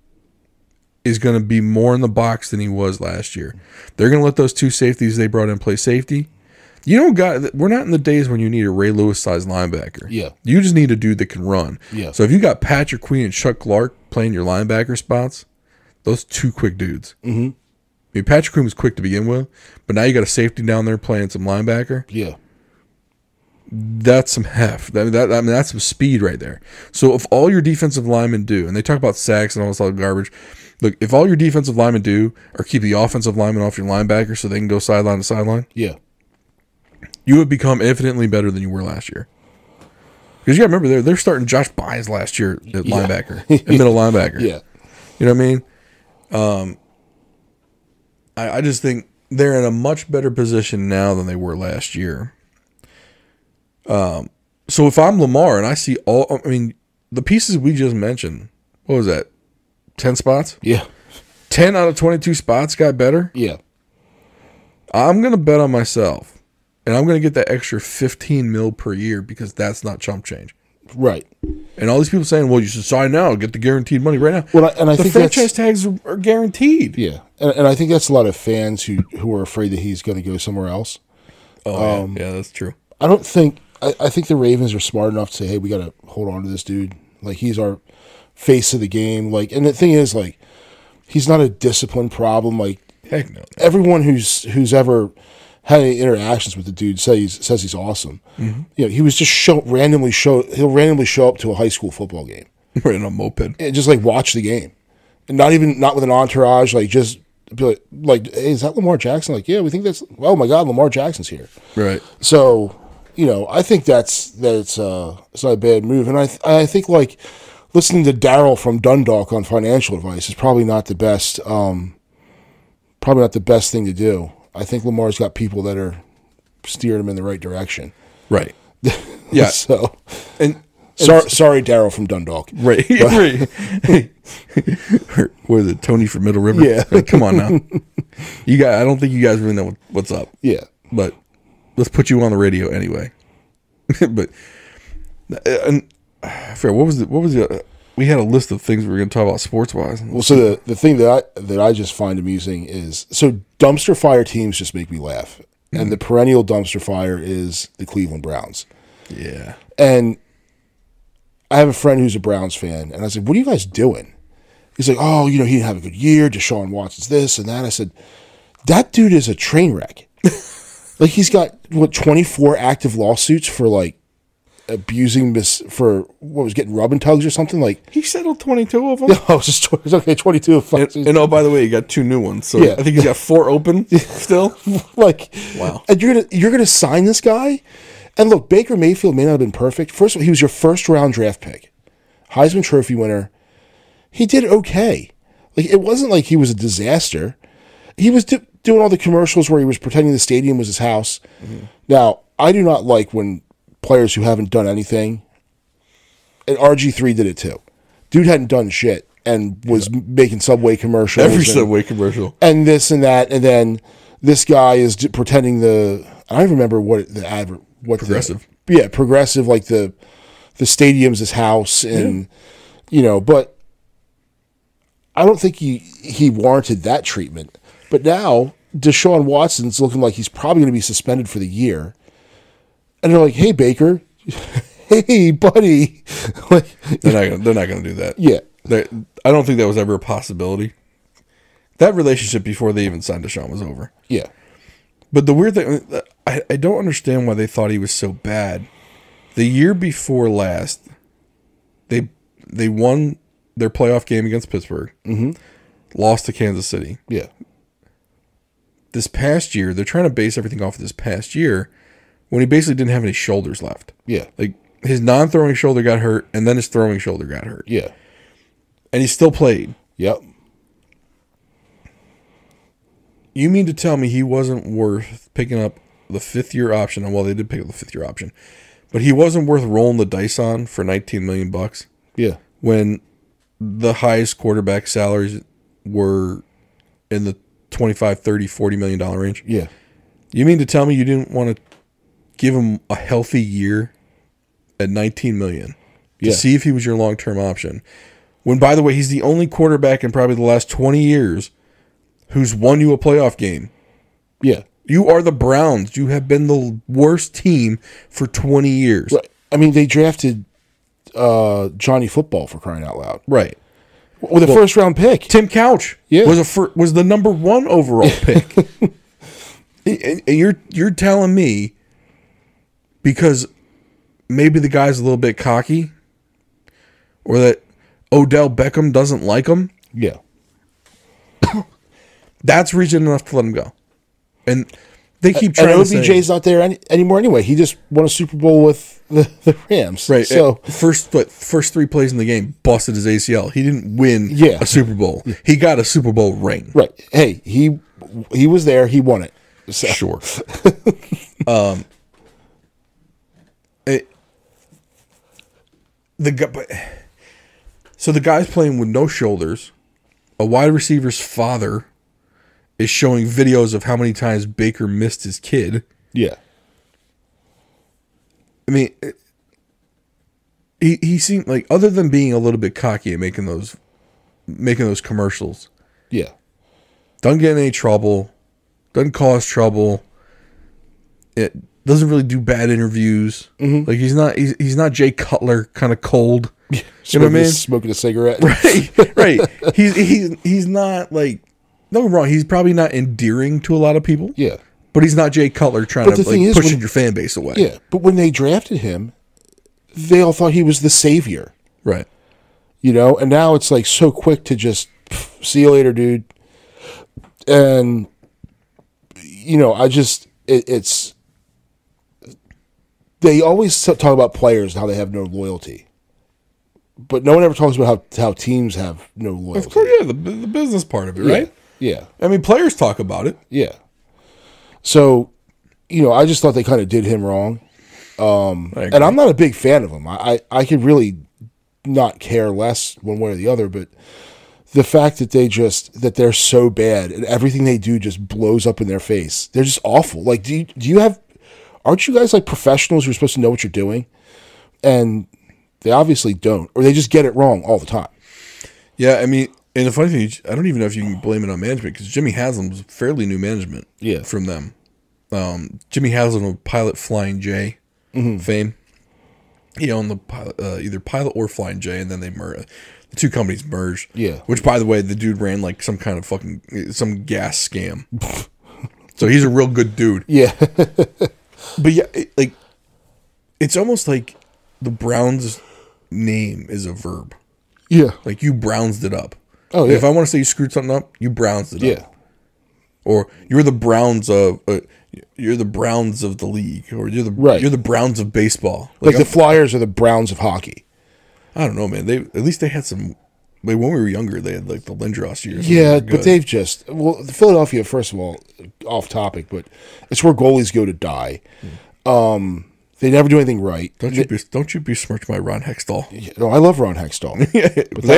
[SPEAKER 1] is going to be more in the box than he was last year. They're going to let those 2 safeties they brought in play safety. We're not in the days when you need a Ray Lewis-sized linebacker.
[SPEAKER 2] Yeah.
[SPEAKER 1] You just need a dude that can run.
[SPEAKER 2] Yeah.
[SPEAKER 1] So if you got Patrick Queen and Chuck Clark playing your linebacker spots, those 2 quick dudes. I mean, Patrick Queen was quick to begin with, but now you got a safety down there playing some linebacker.
[SPEAKER 2] Yeah.
[SPEAKER 1] That's some heft. That's some speed right there. So if all your defensive linemen do, and they talk about sacks and all this other garbage, look, if all your defensive linemen do are keep the offensive linemen off your linebacker so they can go sideline to sideline,
[SPEAKER 2] yeah,
[SPEAKER 1] you would become infinitely better than you were last year. Because you got to remember, they're starting Josh Bynes last year at linebacker, at middle linebacker.
[SPEAKER 2] Yeah.
[SPEAKER 1] You know what I mean? I just think they're in a much better position now than they were last year. So if I'm Lamar and I see the pieces we just mentioned, what was that? 10 spots?
[SPEAKER 2] Yeah.
[SPEAKER 1] 10 out of 22 spots got better?
[SPEAKER 2] Yeah.
[SPEAKER 1] I'm going to bet on myself and I'm going to get that extra 15 mil per year because that's not chump change.
[SPEAKER 2] Right.
[SPEAKER 1] And all these people saying, well, you should sign now, get the guaranteed money right now.
[SPEAKER 2] Well, and I
[SPEAKER 1] the
[SPEAKER 2] think
[SPEAKER 1] franchise tags are guaranteed.
[SPEAKER 2] Yeah. And I think that's a lot of fans who are afraid that he's going to go somewhere else.
[SPEAKER 1] Oh, yeah, that's true.
[SPEAKER 2] I don't think I think the Ravens are smart enough to say, hey, we got to hold on to this dude. Like, he's our face of the game. Like, and the thing is, like, he's not a discipline problem. Like,
[SPEAKER 1] heck no.
[SPEAKER 2] Everyone who's ever had any interactions with the dude says he's awesome. Mm-hmm. You know, he was just he'll randomly show up to a high school football game.
[SPEAKER 1] Right, on a moped.
[SPEAKER 2] And just, like, watch the game. And not with an entourage, like, just be like, hey, is that Lamar Jackson? Like, yeah, we think that's, oh my God, Lamar Jackson's here.
[SPEAKER 1] Right.
[SPEAKER 2] So, you know, I think it's not a bad move. And I think, like, listening to Daryl from Dundalk on financial advice is probably not the best thing to do. I think Lamar's got people that are steering him in the right direction.
[SPEAKER 1] Right. Yeah.
[SPEAKER 2] So,
[SPEAKER 1] and
[SPEAKER 2] sorry, Daryl from Dundalk.
[SPEAKER 1] Right. Right. What is it, Tony from Middle River?
[SPEAKER 2] Yeah.
[SPEAKER 1] Like, come on now. I don't think you guys really know what's up.
[SPEAKER 2] Yeah.
[SPEAKER 1] But let's put you on the radio anyway. But and I forget, what was the we had a list of things we were going to talk about sports wise.
[SPEAKER 2] Well, so the thing that I just find amusing is, so dumpster fire teams just make me laugh, and the perennial dumpster fire is the Cleveland Browns.
[SPEAKER 1] Yeah.
[SPEAKER 2] And I have a friend who's a Browns fan, and I said, "What are you guys doing?" He's like, "Oh, you know, he didn't have a good year. Deshaun Watson's this and that." I said, "That dude is a train wreck." Like, he's got 24 active lawsuits for, like, abusing getting rub and tugs or something. Like,
[SPEAKER 1] he settled 22 of them.
[SPEAKER 2] No, it's okay, 22 of them.
[SPEAKER 1] And oh, by the way, he got 2 new ones. So
[SPEAKER 2] yeah.
[SPEAKER 1] I think he's got 4 open still.
[SPEAKER 2] Like,
[SPEAKER 1] wow.
[SPEAKER 2] And you're gonna sign this guy? And look, Baker Mayfield may not have been perfect. First of all, he was your first round draft pick, Heisman Trophy winner. He did okay. Like, it wasn't like he was a disaster. He was doing all the commercials where he was pretending the stadium was his house. Mm-hmm. Now, I do not like when players who haven't done anything, and RG3 did it too. Dude hadn't done shit and was making Subway commercials.
[SPEAKER 1] Every Subway commercial.
[SPEAKER 2] And this and that, and then this guy is pretending I don't remember what Progressive. Progressive, like the stadium's his house, and you know, but I don't think he warranted that treatment. But now Deshaun Watson's looking like he's probably going to be suspended for the year. And they're like, "Hey, Baker, hey, buddy." Like,
[SPEAKER 1] they're not going to do that.
[SPEAKER 2] Yeah,
[SPEAKER 1] I don't think that was ever a possibility. That relationship before they even signed Deshaun was over.
[SPEAKER 2] Yeah,
[SPEAKER 1] but the weird thing, I don't understand why they thought he was so bad. The year before last, they won their playoff game against Pittsburgh. Mm-hmm. Lost to Kansas City.
[SPEAKER 2] Yeah. This
[SPEAKER 1] past year, they're trying to base everything off of this past year, when he basically didn't have any shoulders left.
[SPEAKER 2] Yeah.
[SPEAKER 1] Like, his non-throwing shoulder got hurt, and then his throwing shoulder got hurt.
[SPEAKER 2] Yeah.
[SPEAKER 1] And he still played.
[SPEAKER 2] Yep.
[SPEAKER 1] You mean to tell me he wasn't worth picking up the 5th-year option? And well, they did pick up the 5th-year option. But he wasn't worth rolling the dice on for $19 million?
[SPEAKER 2] Yeah.
[SPEAKER 1] When the highest quarterback salaries were in the $25, $30, $40 million range?
[SPEAKER 2] Yeah.
[SPEAKER 1] You mean to tell me you didn't want to give him a healthy year at $19 million to see if he was your long-term option? When, by the way, he's the only quarterback in probably the last 20 years who's won you a playoff game.
[SPEAKER 2] Yeah.
[SPEAKER 1] You are the Browns. You have been the worst team for 20 years.
[SPEAKER 2] Right. I mean, they drafted Johnny Football, for crying out loud.
[SPEAKER 1] Right.
[SPEAKER 2] With a first-round pick.
[SPEAKER 1] Tim Couch was the number 1 overall pick. And you're telling me, because maybe the guy's a little bit cocky, or that Odell Beckham doesn't like him?
[SPEAKER 2] Yeah.
[SPEAKER 1] That's reason enough to let him go. And they keep trying to say...
[SPEAKER 2] OBJ's not there anymore anyway. He just won a Super Bowl with the Rams.
[SPEAKER 1] Right.
[SPEAKER 2] So
[SPEAKER 1] first 3 plays in the game, busted his ACL. He didn't win a Super Bowl. He got a Super Bowl ring.
[SPEAKER 2] Right. Hey, he was there. He won it. So.
[SPEAKER 1] Sure. So the guy's playing with no shoulders. A wide receiver's father is showing videos of how many times Baker missed his kid.
[SPEAKER 2] Yeah.
[SPEAKER 1] I mean, he seemed like, other than being a little bit cocky and making those commercials.
[SPEAKER 2] Yeah.
[SPEAKER 1] Doesn't get in any trouble. Doesn't cause trouble. It doesn't really do bad interviews.
[SPEAKER 2] Mm-hmm.
[SPEAKER 1] Like he's not Jay Cutler kind of cold. You know what I mean?
[SPEAKER 2] Smoking a cigarette.
[SPEAKER 1] Right. He's not like, don't get me wrong, he's probably not endearing to a lot of people.
[SPEAKER 2] Yeah.
[SPEAKER 1] But he's not Jay Cutler trying to like pushing your fan base away.
[SPEAKER 2] Yeah. But when they drafted him, they all thought he was the savior. Right. You know, and now it's like so quick to just see you later, dude. And you know, it's they always talk about players and how they have no loyalty, but no one ever talks about how teams have no loyalty.
[SPEAKER 1] Of course, yeah, the business part of it, right?
[SPEAKER 2] Yeah.
[SPEAKER 1] I mean, players talk about it.
[SPEAKER 2] Yeah. So, you know, I just thought they kind of did him wrong. And I'm not a big fan of him. I could really not care less one way or the other, but the fact that they're so bad and everything they do just blows up in their face. They're just awful. Like, aren't you guys like professionals who are supposed to know what you're doing? And they obviously don't, or they just get it wrong all the time.
[SPEAKER 1] Yeah, I mean, and the funny thing is, I don't even know if you can blame it on management, because Jimmy Haslam was fairly new management from them. Jimmy Haslam of Pilot Flying J fame. He owned the either Pilot or Flying J, and then the two companies merged. Yeah. Which, by the way, the dude ran like some kind of some gas scam. So he's a real good dude. Yeah. But yeah, it's almost like the Browns' name is a verb. Yeah. Like, you Brownsed it up. Oh, yeah. If I want to say you screwed something up, you Brownsed it up. Or you're the Browns of the league, or you're the Browns of baseball.
[SPEAKER 2] Like the Flyers are the Browns of hockey.
[SPEAKER 1] I don't know, man. At least they had some. Like, when we were younger, they had like the Lindros years.
[SPEAKER 2] Yeah, but they've just Philadelphia. First of all, off topic, but it's where goalies go to die. They never do anything right.
[SPEAKER 1] Don't you besmirch my Ron Hextall?
[SPEAKER 2] Yeah, no, I love Ron Hextall.
[SPEAKER 1] But they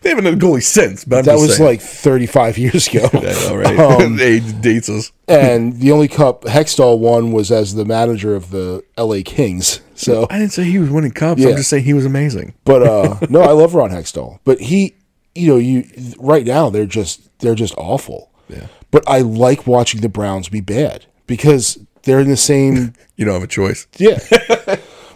[SPEAKER 1] haven't had a goalie since. But
[SPEAKER 2] that was like 35 years ago.
[SPEAKER 1] All right, age dates us.
[SPEAKER 2] And the only cup Hextall won was as the manager of the LA Kings. So
[SPEAKER 1] I didn't say he was winning cups. I'm just saying he was amazing.
[SPEAKER 2] But no, I love Ron Hextall. But right now they're just awful. Yeah. But I like watching the Browns be bad because they're in the same.
[SPEAKER 1] You don't have a choice.
[SPEAKER 2] Yeah.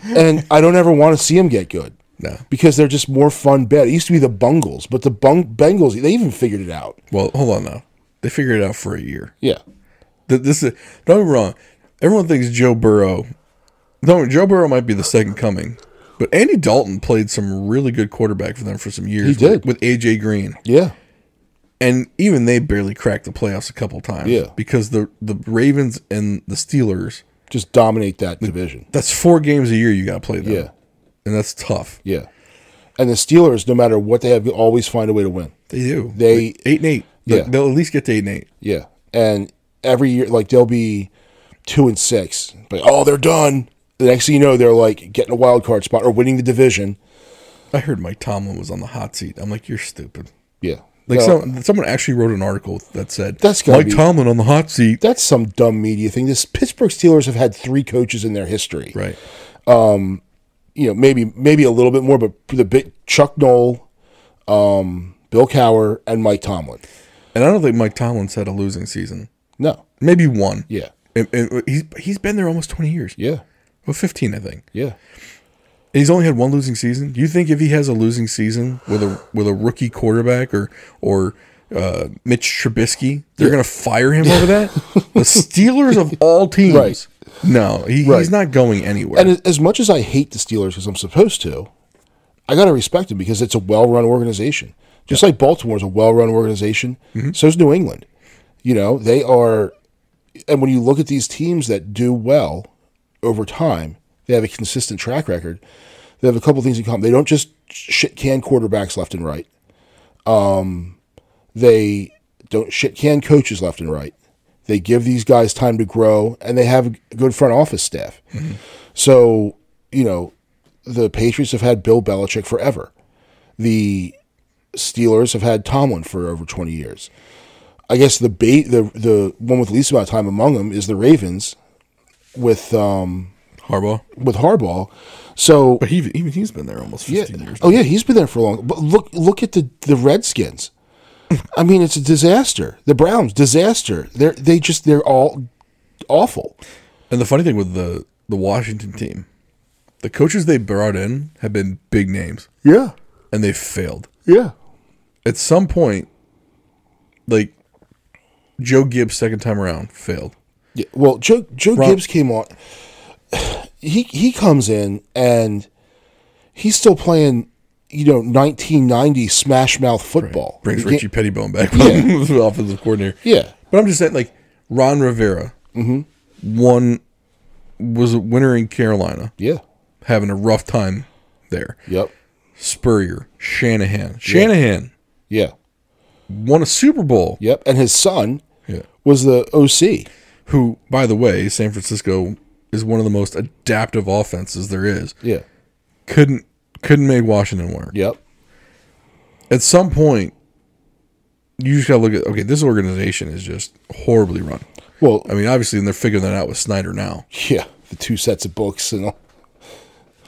[SPEAKER 2] And I don't ever want to see them get good. No. Because they're just more fun bad. It used to be the Bungles, but the Bengals, they even figured it out.
[SPEAKER 1] Well, hold on now. They figured it out for a year.
[SPEAKER 2] Yeah.
[SPEAKER 1] Don't get me wrong. Everyone thinks Joe Burrow. No, Joe Burrow might be the second coming. But Andy Dalton played some really good quarterback for them for some years.
[SPEAKER 2] He did.
[SPEAKER 1] With A.J. Green.
[SPEAKER 2] Yeah.
[SPEAKER 1] And even they barely cracked the playoffs a couple times.
[SPEAKER 2] Yeah.
[SPEAKER 1] Because the Ravens and the Steelers
[SPEAKER 2] just dominate that division.
[SPEAKER 1] That's 4 games a year you got to play them.
[SPEAKER 2] Yeah.
[SPEAKER 1] And that's tough.
[SPEAKER 2] Yeah. And the Steelers, no matter what they have, always find a way to win.
[SPEAKER 1] They do. 8-8.
[SPEAKER 2] Yeah.
[SPEAKER 1] They'll at least get to 8-8.
[SPEAKER 2] Yeah. And every year, like, they'll be 2-6. But, they're done. The next thing you know, they're, like, getting a wild card spot or winning the division.
[SPEAKER 1] I heard Mike Tomlin was on the hot seat. I'm like, you're stupid.
[SPEAKER 2] Yeah.
[SPEAKER 1] Like, someone actually wrote an article that said,
[SPEAKER 2] that's
[SPEAKER 1] Mike Tomlin on the hot seat.
[SPEAKER 2] That's some dumb media thing. This Pittsburgh Steelers have had 3 coaches in their history.
[SPEAKER 1] Right.
[SPEAKER 2] Maybe a little bit more, but the big Chuck Noll, Bill Cowher, and Mike Tomlin.
[SPEAKER 1] And I don't think Mike Tomlin's had a losing season.
[SPEAKER 2] No.
[SPEAKER 1] Maybe one.
[SPEAKER 2] Yeah.
[SPEAKER 1] And he's been there almost 20 years.
[SPEAKER 2] Yeah.
[SPEAKER 1] Well, 15, I think.
[SPEAKER 2] Yeah.
[SPEAKER 1] And he's only had 1 losing season. Do you think if he has a losing season with a rookie quarterback or Mitch Trubisky, they're going to fire him over that? The Steelers of all teams.
[SPEAKER 2] Right.
[SPEAKER 1] No, he's not going anywhere.
[SPEAKER 2] And as much as I hate the Steelers because I'm supposed to, I got to respect them because it's a well-run organization. Just like Baltimore is a well-run organization, so is New England. They are, and when you look at these teams that do well over time, they have a consistent track record. They have a couple things in common. They don't just shit-can quarterbacks left and right. They don't shit-can coaches left and right. They give these guys time to grow, and they have a good front office staff. Mm-hmm. So, the Patriots have had Bill Belichick forever. The Steelers have had Tomlin for over 20 years. I guess the one with the least amount of time among them is the Ravens with with Harbaugh. So,
[SPEAKER 1] But even he's been there almost 15 years.
[SPEAKER 2] Oh yeah, he's been there for a long. But look at the Redskins. I mean, it's a disaster. The Browns, disaster. They're all awful.
[SPEAKER 1] And the funny thing with the Washington team, the coaches they brought in have been big names.
[SPEAKER 2] Yeah.
[SPEAKER 1] And they've failed.
[SPEAKER 2] Yeah.
[SPEAKER 1] At some point, like Joe Gibbs, second time around, failed.
[SPEAKER 2] Yeah. Well, Joe Gibbs came on. He comes in and he's still playing, 1990 smash mouth football.
[SPEAKER 1] Right. Brings Richie Pettibone back, the offensive coordinator.
[SPEAKER 2] Yeah.
[SPEAKER 1] But I'm just saying, like, Ron Rivera was a winner in Carolina.
[SPEAKER 2] Yeah.
[SPEAKER 1] Having a rough time there.
[SPEAKER 2] Yep.
[SPEAKER 1] Spurrier, Shanahan.
[SPEAKER 2] Yeah.
[SPEAKER 1] Won a Super Bowl.
[SPEAKER 2] Yep. And his son was the OC.
[SPEAKER 1] Who, by the way, San Francisco is one of the most adaptive offenses there is.
[SPEAKER 2] Yeah.
[SPEAKER 1] Couldn't make Washington work.
[SPEAKER 2] Yep.
[SPEAKER 1] At some point, you just got to look at, okay, this organization is just horribly run.
[SPEAKER 2] Well,
[SPEAKER 1] I mean, obviously, and they're figuring that out with Snyder now.
[SPEAKER 2] Yeah. The 2 sets of books and all.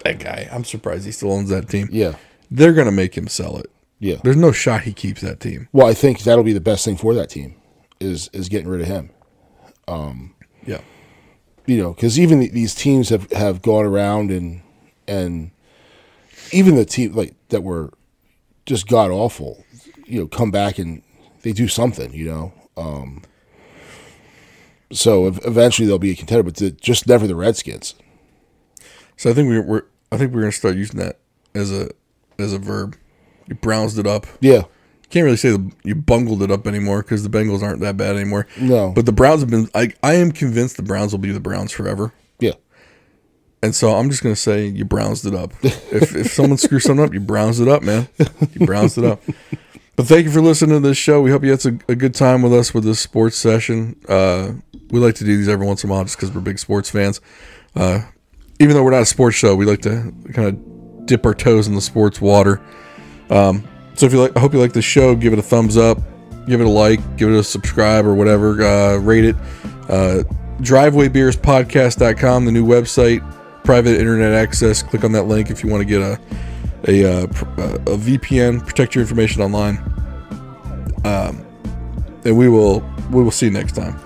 [SPEAKER 1] That guy, I'm surprised he still owns that team.
[SPEAKER 2] Yeah.
[SPEAKER 1] They're going to make him sell it.
[SPEAKER 2] Yeah.
[SPEAKER 1] There's no shot he keeps that team.
[SPEAKER 2] Well, I think that'll be the best thing for that team is getting rid of him.
[SPEAKER 1] Yeah.
[SPEAKER 2] Because even these teams have gone around and even the team like that were just god awful, come back and they do something, So eventually they'll be a contender, but just never the Redskins.
[SPEAKER 1] So I think we're going to start using that as a verb. You browsed it up.
[SPEAKER 2] Yeah.
[SPEAKER 1] Can't really say you bungled it up anymore because the Bengals aren't that bad anymore.
[SPEAKER 2] No.
[SPEAKER 1] But the Browns have been. I am convinced the Browns will be the Browns forever.
[SPEAKER 2] Yeah.
[SPEAKER 1] And so I'm just going to say you browsed it up. If someone screws something up, you browsed it up, man. You browsed it up. But thank you for listening to this show. We hope you had a good time with us with this sports session. We like to do these every once in a while just because we're big sports fans. Even though we're not a sports show, we like to kind of dip our toes in the sports water. So I hope you like the show. Give it a thumbs up, give it a like, give it a subscribe or whatever. Rate it. DrivewayBeersPodcast.com, the new website, private internet access. Click on that link if you want to get a VPN, protect your information online. And we will see you next time.